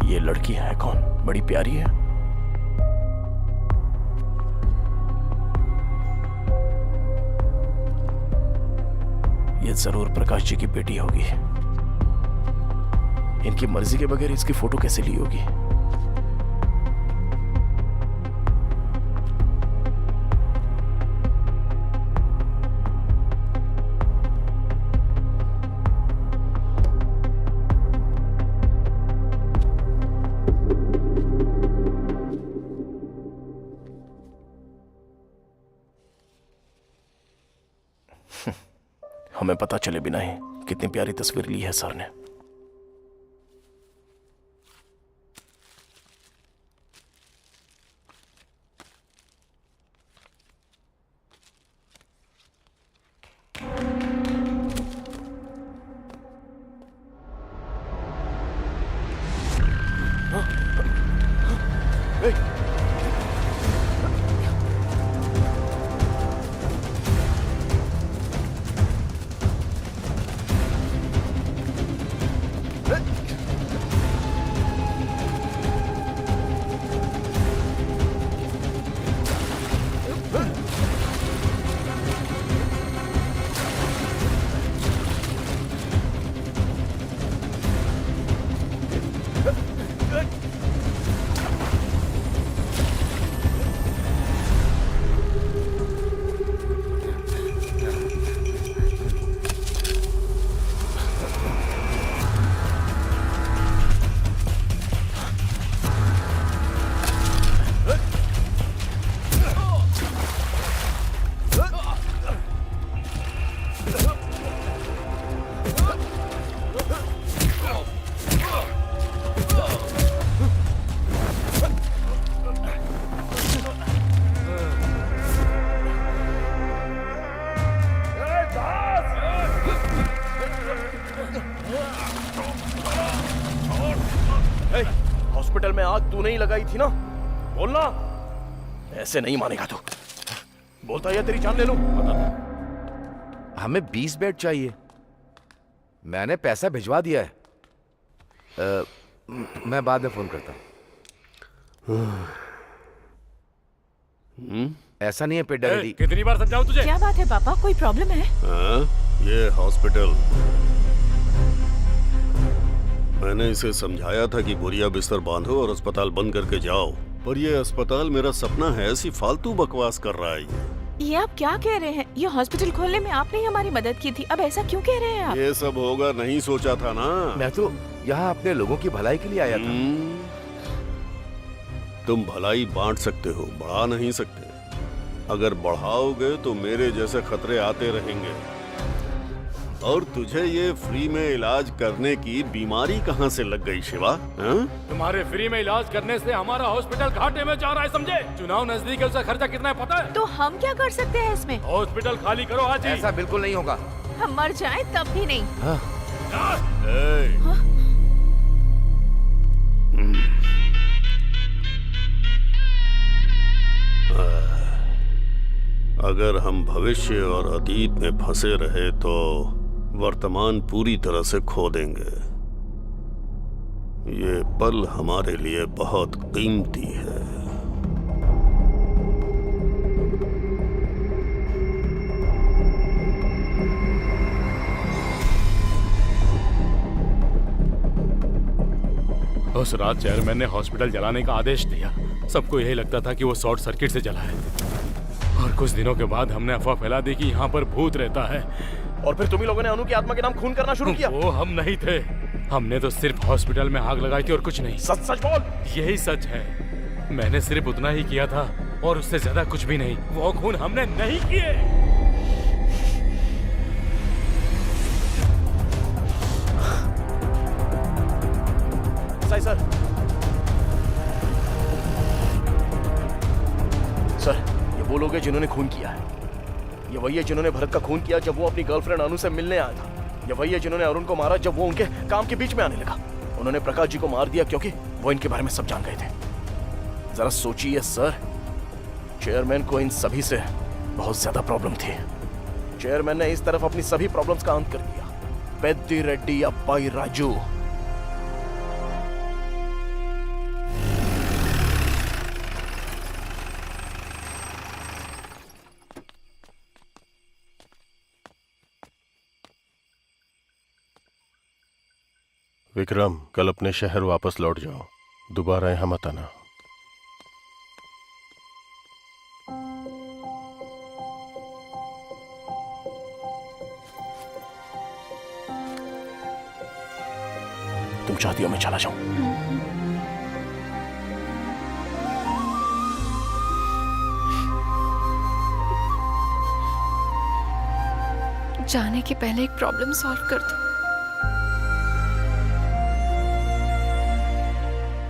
ये लड़की है कौन? बड़ी प्यारी है। ये जरूर प्रकाश जी की बेटी होगी। इनकी मर्जी के बगैर इसकी फोटो कैसे ली होगी? हमें पता चले बिना ही कितनी प्यारी तस्वीर ली है सर ने। हॉस्पिटल में आग तू नहीं लगाई थी ना? बोलना। ऐसे नहीं मानेगा तू। बोलता है तेरी जान ले लूं। हमें 20 बेड चाहिए। मैंने पैसा भिजवा दिया है। मैं बाद में फोन करता हूँ। ऐसा नहीं है पेट डैडी। कितनी बार समझाऊं तुझे? क्या बात है पापा, कोई प्रॉब्लम है? ये हॉस्पिटल, मैंने इसे समझाया था कि बोरिया बिस्तर बांधो और अस्पताल बंद करके जाओ, पर ये अस्पताल मेरा सपना है, ऐसी फालतू बकवास कर रहा है। ये आप क्या कह रहे हैं? ये हॉस्पिटल खोलने में आपने ही हमारी मदद की थी, अब ऐसा क्यों कह रहे हैं आप? ये सब होगा नहीं सोचा था ना। मैं तो यहाँ अपने लोगों की भलाई के लिए आया था। तुम भलाई बांट सकते हो, बढ़ा नहीं सकते। अगर बढ़ाओगे तो मेरे जैसे खतरे आते रहेंगे। और तुझे ये फ्री में इलाज करने की बीमारी कहाँ से लग गई शिवा? तुम्हारे फ्री में इलाज करने से हमारा हॉस्पिटल घाटे में जा रहा है, समझे? चुनाव नजदीक है, उसका खर्चा कितना है पता है? तो हम क्या कर सकते हैं इसमें? हॉस्पिटल खाली करो आज ही। ऐसा बिल्कुल नहीं होगा। हम मर जाएं तब भी नहीं। अगर हम भविष्य और अतीत में फंसे रहे तो वर्तमान पूरी तरह से खो देंगे। ये पल हमारे लिए बहुत कीमती है। उस रात चेयरमैन ने हॉस्पिटल जलाने का आदेश दिया। सबको यही लगता था कि वो शॉर्ट सर्किट से जला है, और कुछ दिनों के बाद हमने अफवाह फैला दी कि यहाँ पर भूत रहता है। और फिर तुम ही लोगों ने अनु की आत्मा के नाम खून करना शुरू किया। वो हम नहीं थे, हमने तो सिर्फ हॉस्पिटल में आग लगाई थी और कुछ नहीं। सच सच बोल। यही सच है, मैंने सिर्फ उतना ही किया था और उससे ज्यादा कुछ भी नहीं। वो खून हमने नहीं किए। सर सर, ये वो लोग हैं जिन्होंने खून किया है। ये वही है जिन्होंने भरत का खून किया जब वो अपनी गर्लफ्रेंड अनु से मिलने आया था। ये वही है जिन्होंने अरुण को मारा जब वो उनके काम के बीच में आने लगा। उन्होंने प्रकाश जी को मार दिया क्योंकि वो इनके बारे में सब जान गए थे। जरा सोचिए सर, चेयरमैन को इन सभी से बहुत ज्यादा प्रॉब्लम थी। चेयरमैन ने इस तरफ अपनी सभी प्रॉब्लम्स का अंत कर दिया। पेद्दी रेड्डी अब्बाई राजू, विक्रम, कल अपने शहर वापस लौट जाओ, दोबारा यहाँ मत आना। तुम चाहती हो मैं चला जाऊं? जाने के पहले एक प्रॉब्लम सॉल्व कर दो।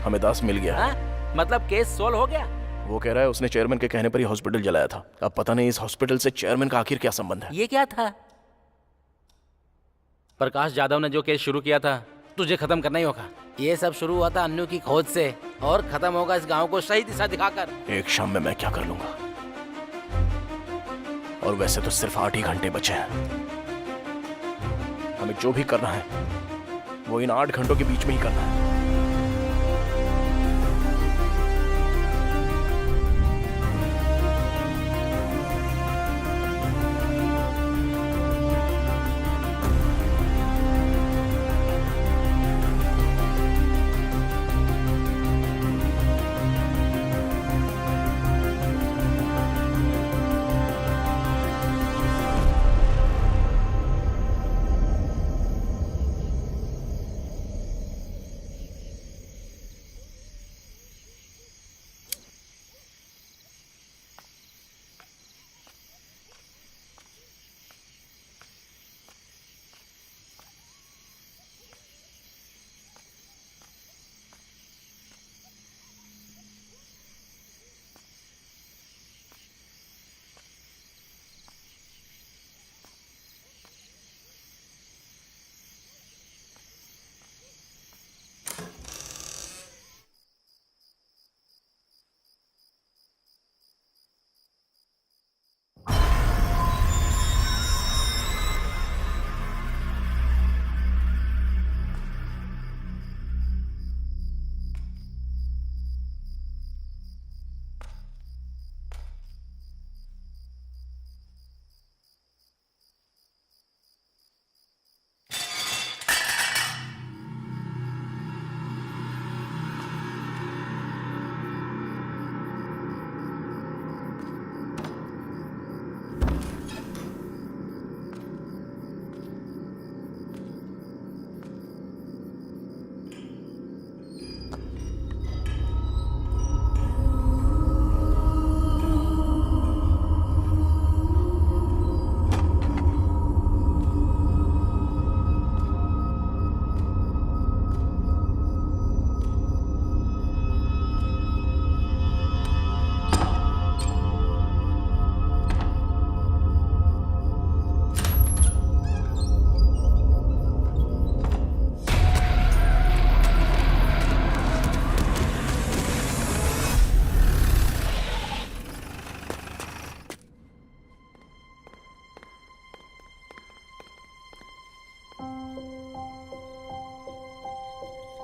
हमें दास मिल गया। मतलब केस सोल्व हो गया? वो कह रहा है उसने चेयरमैन के कहने पर ही हॉस्पिटल जलाया था। अब पता नहीं इस हॉस्पिटल से चेयरमैन का आखिर क्या संबंध है। ये क्या था? प्रकाश जाधव ने जो केस शुरू किया था तुझे खत्म करना ही होगा। ये सब शुरू हुआ था अन्नू की खोज से और खत्म होगा इस गांव को सही दिशा दिखाकर। एक शाम में मैं क्या कर लूंगा, और वैसे तो सिर्फ 8 ही घंटे बचे हैं। हमें जो भी करना है वो इन 8 घंटों के बीच में ही करना है।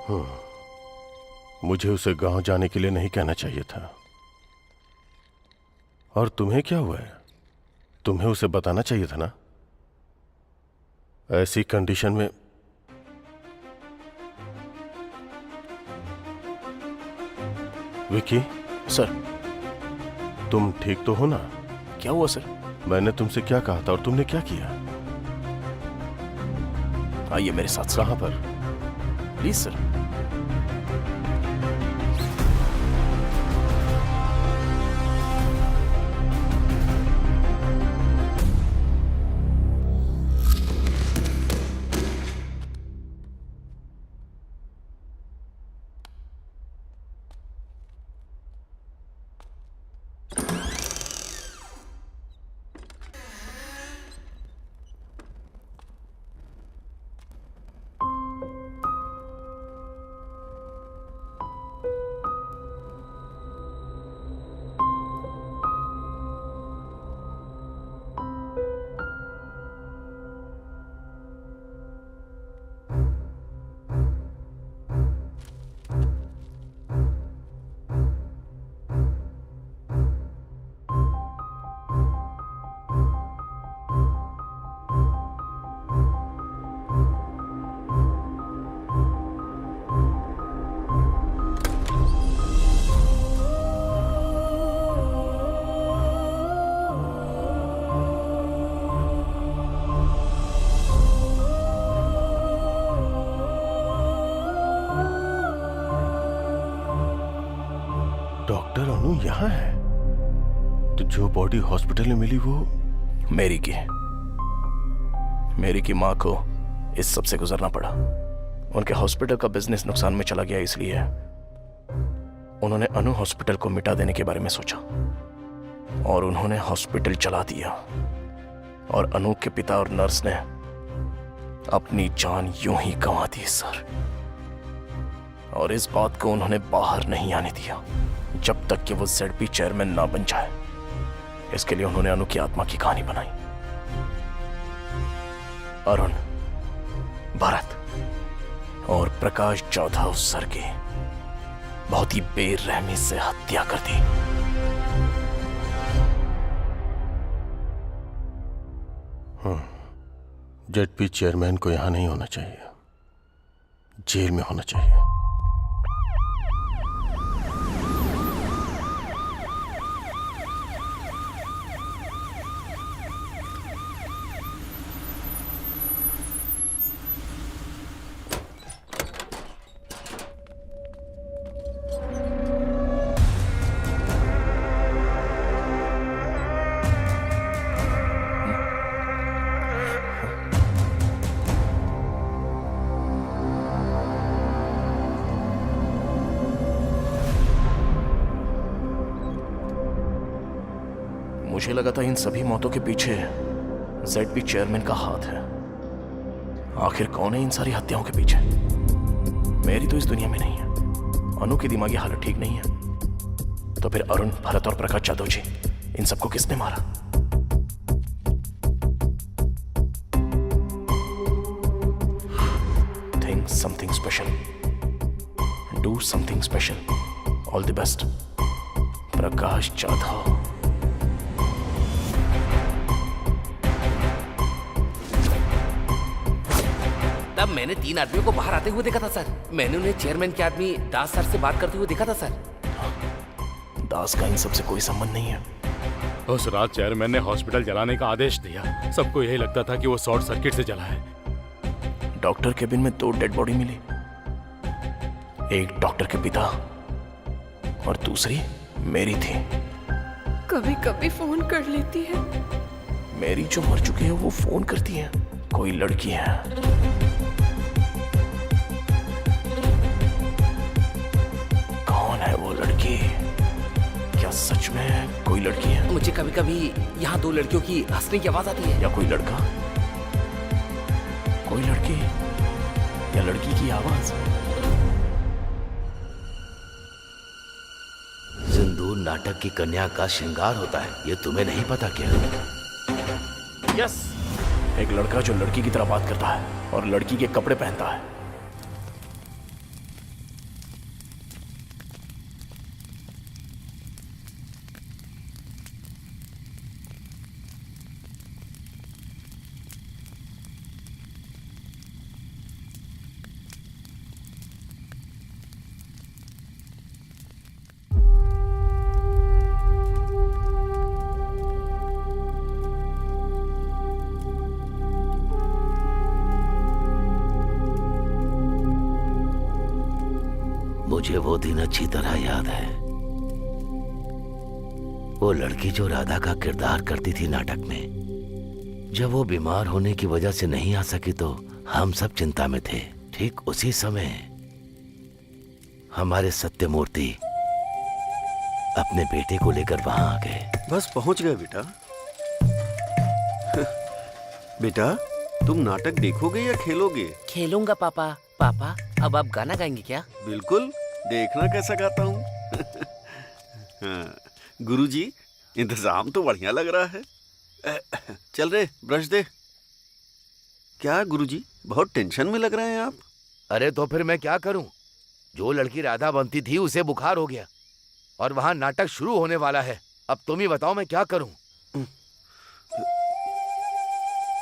मुझे उसे गांव जाने के लिए नहीं कहना चाहिए था। और तुम्हें क्या हुआ है? तुम्हें उसे बताना चाहिए था ना। ऐसी कंडीशन में विकी। सर, तुम ठीक तो हो ना? क्या हुआ सर? मैंने तुमसे क्या कहा था और तुमने क्या किया? आइए मेरे साथ सर। कहां पर? Please sir. डॉक्टर अनु यहाँ है? तो जो बॉडी हॉस्पिटल में मिली वो मेरी की माँ को इस सब से गुजरना पड़ा। उनके हॉस्पिटल का बिजनेस नुकसान में चला गया, इसलिए उन्होंने अनु हॉस्पिटल को मिटा देने के बारे में सोचा और उन्होंने हॉस्पिटल चला दिया। और अनु के पिता और नर्स ने अपनी जान यूं ही गंवा दी सर। और इस बात को उन्होंने बाहर नहीं आने दिया जब तक कि वो ZP चेयरमैन ना बन जाए। इसके लिए उन्होंने अनु की आत्मा की कहानी बनाई। अरुण, भरत और प्रकाश जाधव सर की बहुत ही बेरहमी से हत्या कर दी। ZP चेयरमैन को यहां नहीं होना चाहिए, जेल में होना चाहिए। मुझे लगा था इन सभी मौतों के पीछे ZP चेयरमैन का हाथ है। आखिर कौन है इन सारी हत्याओं के पीछे? मेरी तो इस दुनिया में नहीं है। अनु की दिमागी हालत ठीक नहीं है। तो फिर अरुण, भरत और प्रकाश जाधव जी, इन सबको किसने मारा? Think something special. Do something special. All the best. Prakash Jadhav. तब मैंने 3 आदमियों को बाहर आते हुए देखा था सर। मैंने उन्हें चेयरमैन के आदमी दास सर से बात करते हुए देखा था सर। दास का इन सबसे कोई संबंध नहीं है। उस रात चेयरमैन ने हॉस्पिटल जलाने का आदेश दिया। सबको यही लगता था कि वो शॉर्ट सर्किट से जला है। डॉक्टर केबिन में 2 डेड बॉडी मिली। एक डॉक्टर के पिता और दूसरी मेरी थी। कभी कभी फोन कर लेती है। मेरी जो मर चुकी है वो फोन करती है। कोई लड़की है। कौन है वो लड़की? क्या सच में कोई लड़की है? मुझे कभी कभी यहाँ 2 लड़कियों की हंसने की आवाज आती है। या कोई लड़का? कोई लड़की या लड़की की आवाज? सिंदूर नाटक की कन्या का श्रृंगार होता है, ये तुम्हें नहीं पता क्या? यस, एक लड़का जो लड़की की तरह बात करता है और लड़की के कपड़े पहनता है। मुझे वो दिन अच्छी तरह याद है। वो लड़की जो राधा का किरदार करती थी नाटक में, जब वो बीमार होने की वजह से नहीं आ सकी तो हम सब चिंता में थे। ठीक उसी समय हमारे सत्यमूर्ति अपने बेटे को लेकर वहां आ गए। बस पहुंच गए बेटा। बेटा तुम नाटक देखोगे या खेलोगे? खेलूंगा पापा। पापा अब आप गाना गाएंगे क्या? बिल्कुल, देखना कैसा गाता हूँ। हाँ, गुरुजी इंतजाम तो बढ़िया लग रहा है। चल रे ब्रश दे। क्या गुरुजी बहुत टेंशन में लग रहे हैं आप? अरे तो फिर मैं क्या करूं? जो लड़की राधा बनती थी उसे बुखार हो गया और वहां नाटक शुरू होने वाला है। अब तुम ही बताओ मैं क्या करूं?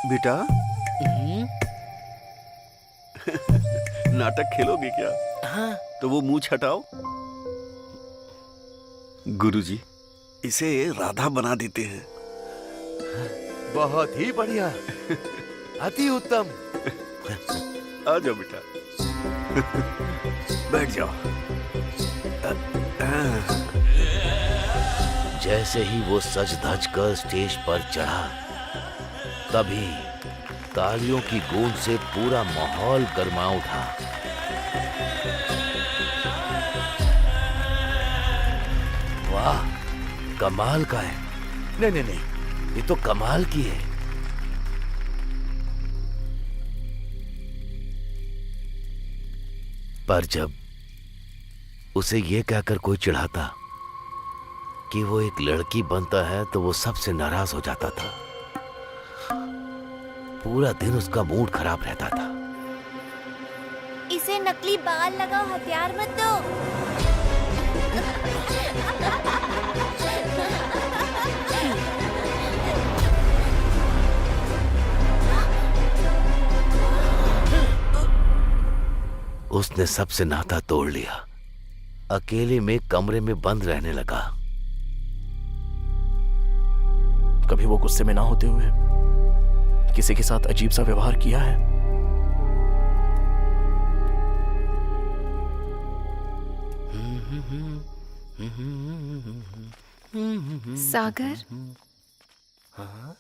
बेटा नाटक खेलोगे क्या? हाँ। तो वो मुंह हटाओ। गुरुजी इसे राधा बना देते हैं। बहुत ही बढ़िया, अति उत्तम। आ जाओ बेटा, बैठ जाओ। जैसे ही वो सज धज कर स्टेज पर चढ़ा, तभी तालियों की गूंज से पूरा माहौल गर्मा उठा। वाह, कमाल का है। नहीं, ये तो कमाल की है। पर जब उसे ये कहकर कोई चिढ़ाता कि वो एक लड़की बनता है तो वो सबसे नाराज हो जाता था। पूरा दिन उसका मूड खराब रहता था। इसे नकली बाल लगाओ, हथियार मत दो। उसने सबसे नाता तोड़ लिया, अकेले में कमरे में बंद रहने लगा। कभी वो गुस्से में ना होते हुए किसी के साथ अजीब सा व्यवहार किया है? सागर, हाँ?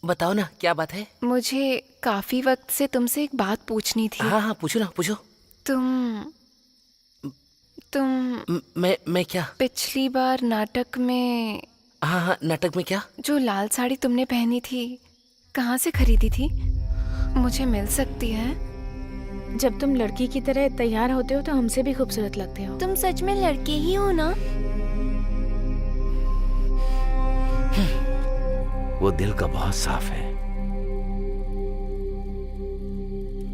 बताओ ना क्या बात है? मुझे काफी वक्त से तुमसे एक बात पूछनी थी। हाँ, पूछो ना, पूछो। मैं क्या? पिछली बार नाटक में। हाँ, नाटक में क्या? जो लाल साड़ी तुमने पहनी थी, कहाँ से खरीदी थी? मुझे मिल सकती है? जब तुम लड़की की तरह तैयार होते हो तो हमसे भी खूबसूरत लगते हो। तुम सच में लड़के ही हो ना? वो दिल का बहुत साफ है,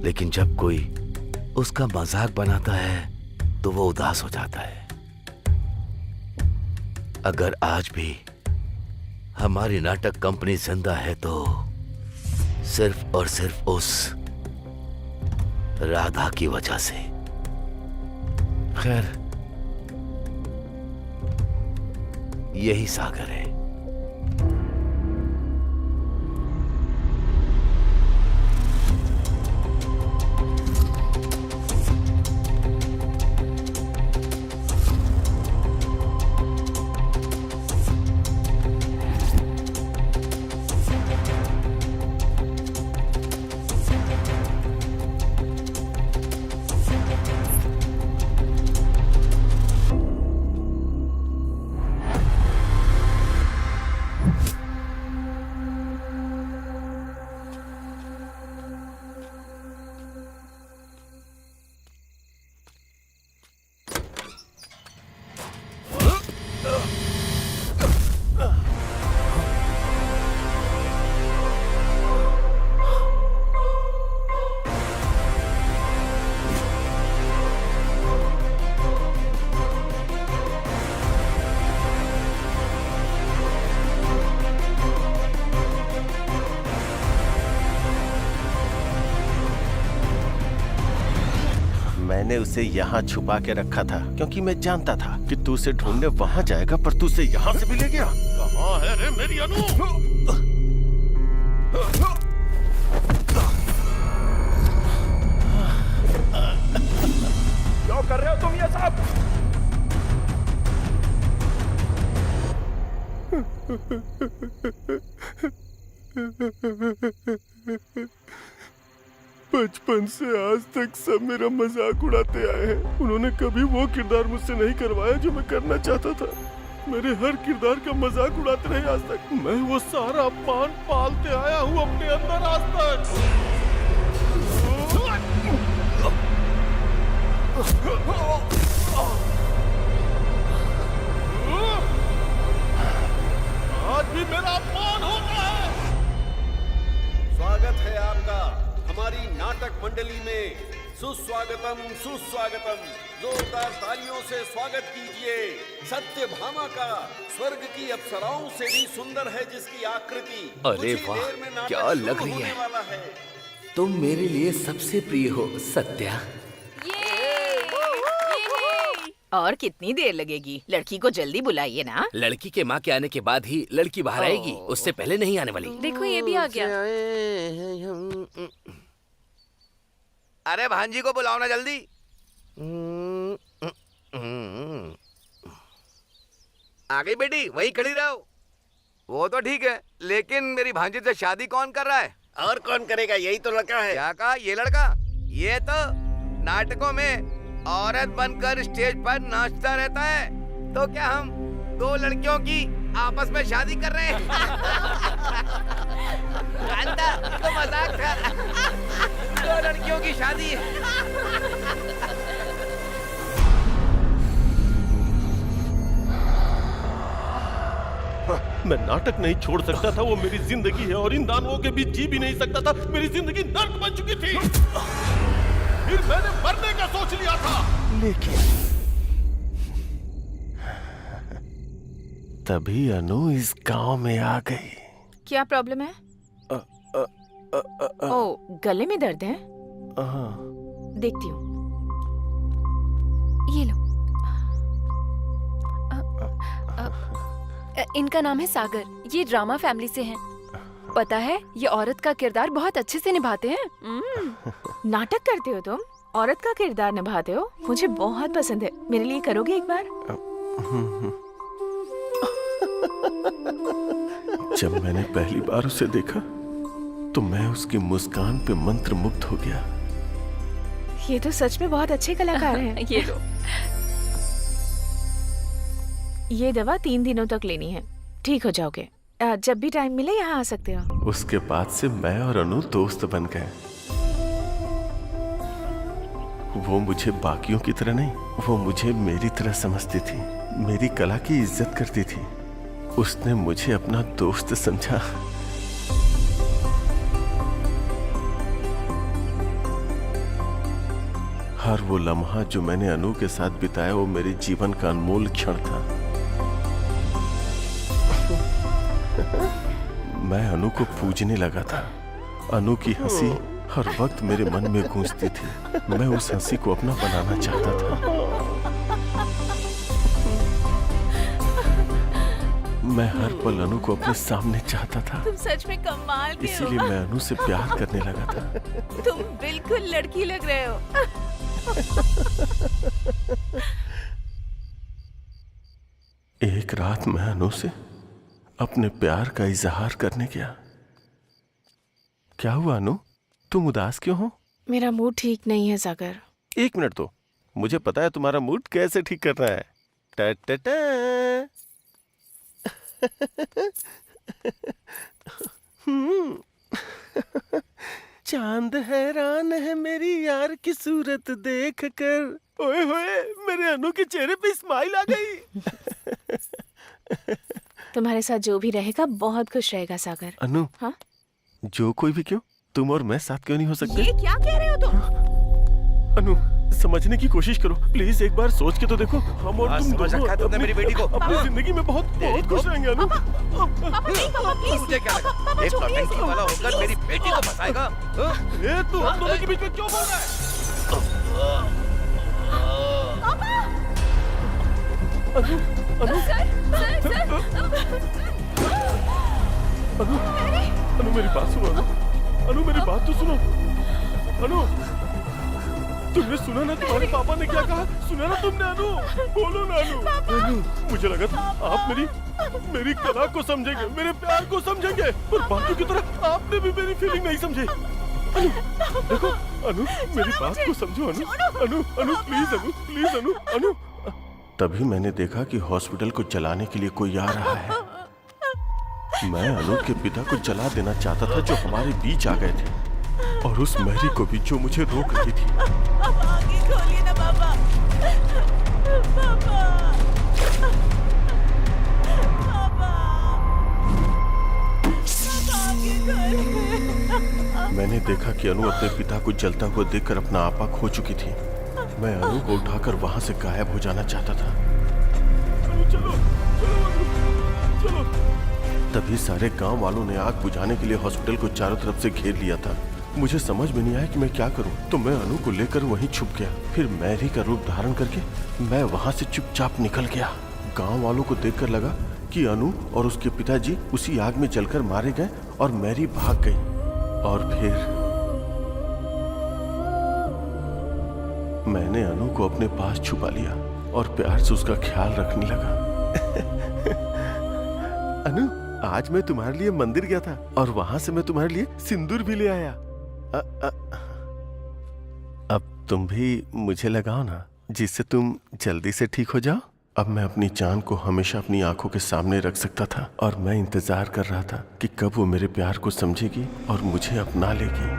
लेकिन जब कोई उसका मजाक बनाता है तो वो उदास हो जाता है। अगर आज भी हमारी नाटक कंपनी जिंदा है तो सिर्फ और सिर्फ उस राधा की वजह से। खैर, यही सागर है। मैंने उसे यहाँ छुपा के रखा था क्योंकि मैं जानता था कि तू उसे ढूंढने वहाँ जाएगा, पर तू उसे यहाँ से भी ले गया। कहाँ है रे मेरी अनु? कर रहे हो तुम ये सब? बचपन से आज तक सब मेरा मजाक उड़ाते आए हैं। उन्होंने कभी वो किरदार मुझसे नहीं करवाया जो मैं करना चाहता था। मेरे हर किरदार का मजाक उड़ाते रहे आज तक। मैं वो सारा अपमान पालते आया हूँ अपने अंदर आज तक। आज भी मेरा अपमान होता है। स्वागत है आपका हमारी नाटक मंडली में। सुस्वागतम सुस्वागतम। जोरदार तालियों से स्वागत कीजिए सत्यभामा का। स्वर्ग की अप्सराओं से भी सुंदर है जिसकी आकृति। अरे वाह, क्या लग रही है। तुम मेरे लिए सबसे प्रिय हो सत्या। और कितनी देर लगेगी? लड़की को जल्दी बुलाइए ना। लड़की के माँ के आने के बाद ही लड़की बाहर आएगी, उससे पहले नहीं आने वाली। देखो ये भी आ गया। अरे भांजी को बुलाओ ना जल्दी। आ गई बेटी, वहीं खड़ी रहो। वो तो ठीक है, लेकिन मेरी भांजी से शादी कौन कर रहा है? और कौन करेगा? यही तो लड़का है। क्या कहा? ये लड़का? ये तो नाटकों में औरत बनकर स्टेज पर नाचता रहता है। तो क्या हम दो लड़कियों की आपस में शादी कर रहे हैं? कांता, तो मजाक था। दो लड़कियों की शादी है। मैं नाटक नहीं छोड़ सकता था, वो मेरी जिंदगी है और इन दानवों के बीच जी भी नहीं सकता था। मेरी जिंदगी नर्क बन चुकी थी। फिर मैंने मरने का सोच लिया था, लेकिन तभी अनु इस गांव में आ गई। क्या प्रॉब्लम है? ओ, गले में दर्द है? देखती हूँ। ये लो। इनका नाम है सागर। ये ड्रामा फैमिली से हैं। पता है, ये औरत का किरदार बहुत अच्छे से निभाते हैं। नाटक करते हो तुम? औरत का किरदार निभाते हो? मुझे बहुत पसंद है। मेरे लिए करोगे एक बार? जब मैंने पहली बार उसे देखा तो मैं उसकी मुस्कान पे मंत्रमुग्ध हो गया। ये तो सच में बहुत अच्छे कलाकार हैं। ये लो। ये दवा 3 दिनों तक लेनी है, ठीक हो जाओगे। जब भी टाइम मिले यहाँ आ सकते हो। उसके बाद से मैं और अनु दोस्त बन गए। वो मुझे बाकियों की तरह नहीं, वो मुझे मेरी तरह समझती थी, मेरी कला की इज्जत करती थी। उसने मुझे अपना दोस्त समझा। हर वो लम्हा जो मैंने अनु के साथ बिताया वो मेरे जीवन का अनमोल क्षण था। मैं अनु को पूजने लगा था। अनु की हंसी हर वक्त मेरे मन में गूंजती थी। मैं उस हंसी को अपना बनाना चाहता था। मैं हर पल अनु को अपने सामने चाहता था। तुम सच में कमाल के हो। इसीलिए मैं अनु से प्यार करने लगा था। तुम बिल्कुल लड़की लग रहे हो। एक रात मैं अनु से अपने प्यार का इजहार करने गया। क्या हुआ अनु, तुम उदास क्यों हो? मेरा मूड ठीक नहीं है सागर। 1 मिनट तो, मुझे पता है तुम्हारा मूड कैसे ठीक करना है। टा टा टा। चांद हैरान है मेरी यार की सूरत देख कर। ओए होए, मेरे अनु के चेहरे पे स्माइल आ गई। तुम्हारे साथ जो भी रहेगा बहुत खुश रहेगा सागर। अनु, हाँ? जो कोई भी क्यों, तुम और मैं साथ क्यों नहीं हो सकते? ये क्या कह रहे हो तुम? अनु, समझने की कोशिश करो प्लीज, एक बार सोच के तो देखो। हम और तुम समझ रखा है तुमने मेरी बेटी को। अपनी जिंदगी में बहुत खुश रहेंगे अनु। मुझे क्या लगा, एक नौटंकी वाला होकर मेरी बेटी को फंसाएगा? ए, तू हम दोनों के बीच में क्यों बोल रहा है? अनु, अनु, अनु मेरी बात सुनो। अनु, अनु मेरी बात तो सुनो। अनु, तुमने सुना ना तुम्हारे पापा ने क्या कहा? सुना ना तुमने अनु? बोलो ना अनु। अनु, मुझे लगा था आप मेरी कला को समझेंगे, मेरे प्यार को समझेंगे, पर बाकियों की तरह आपने भी मेरी फीलिंग नहीं समझी। अनु, देखो अनु, मेरी बात को समझो अनु। अनु, अनु प्लीज अनु, प्लीज अनु, अनु। तभी मैंने देखा कि हॉस्पिटल को जलाने के लिए कोई आ रहा है। मैं अनु के पिता को जला देना चाहता था जो हमारे बीच आ गए थे, और उस मैरी को भी जो मुझे रोक रही थी। आगे खोलिए ना पापा। पापा। मैंने देखा कि अनु अपने पिता को जलता हुआ देखकर अपना आपा खो चुकी थी। मैं अनु को उठाकर वहां से गायब हो जाना चाहता था। अनु चलो, चलो अनु, चलो। तभी सारे गांव वालों ने आग बुझाने के लिए हॉस्पिटल को चारों तरफ से घेर लिया था। मुझे समझ में नहीं आया कि मैं क्या करूं, तो मैं अनु को लेकर वहीं छुप गया। फिर मैरी का रूप धारण करके मैं वहां से चुपचाप निकल गया। गांव वालों को देखकर लगा कि अनु और उसके पिताजी उसी आग में जलकर मारे गए और मैरी भाग गई। और फिर मैंने अनु को अपने पास छुपा लिया और प्यार से उसका ख्याल रखने लगा। अनु, आज मैं तुम्हारे लिए मंदिर गया था और वहां से मैं तुम्हारे लिए सिंदूर भी ले आया। अब तुम भी मुझे लगाओ ना, जिससे तुम जल्दी से ठीक हो जाओ। अब मैं अपनी जान को हमेशा अपनी आंखों के सामने रख सकता था, और मैं इंतजार कर रहा था कि कब वो मेरे प्यार को समझेगी और मुझे अपना लेगी।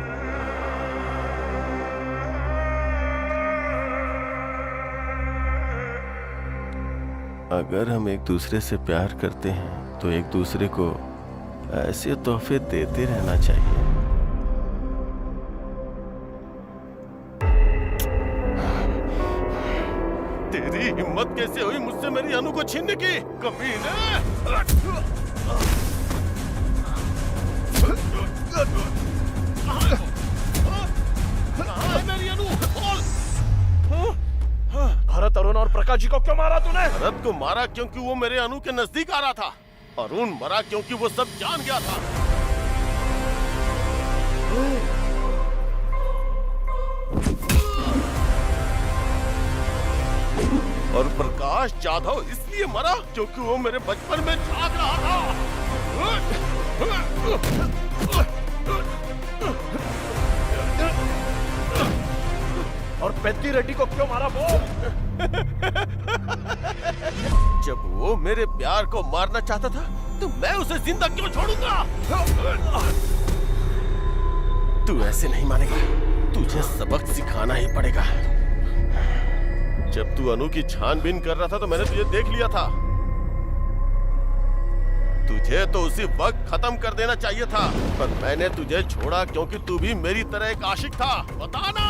अगर हम एक दूसरे से प्यार करते हैं तो एक दूसरे को ऐसे तोहफे देते रहना चाहिए। तेरी हिम्मत कैसे हुई मुझसे मेरी अनु को छीनने की, कमीने? कहाँ है मेरी अनु? भरत, अरुण और प्रकाश जी को क्यों मारा तूने? भरत को मारा क्योंकि वो मेरे अनु के नजदीक आ रहा था। अरुण मरा क्योंकि वो सब जान गया था। और प्रकाश जाधव इसलिए मरा क्योंकि वो मेरे बचपन में झांक रहा था। और पेद्दी रेड्डी को क्यों मारा बोल? जब वो मेरे प्यार को मारना चाहता था तो मैं उसे जिंदा क्यों छोड़ूंगा? तू ऐसे नहीं मानेगा, तुझे सबक सिखाना ही पड़ेगा। जब तू अनु की छानबीन कर रहा था तो मैंने तुझे देख लिया था। तुझे तो उसी वक्त खत्म कर देना चाहिए था, पर मैंने तुझे छोड़ा क्योंकि तू भी मेरी तरह एक आशिक था। बताना।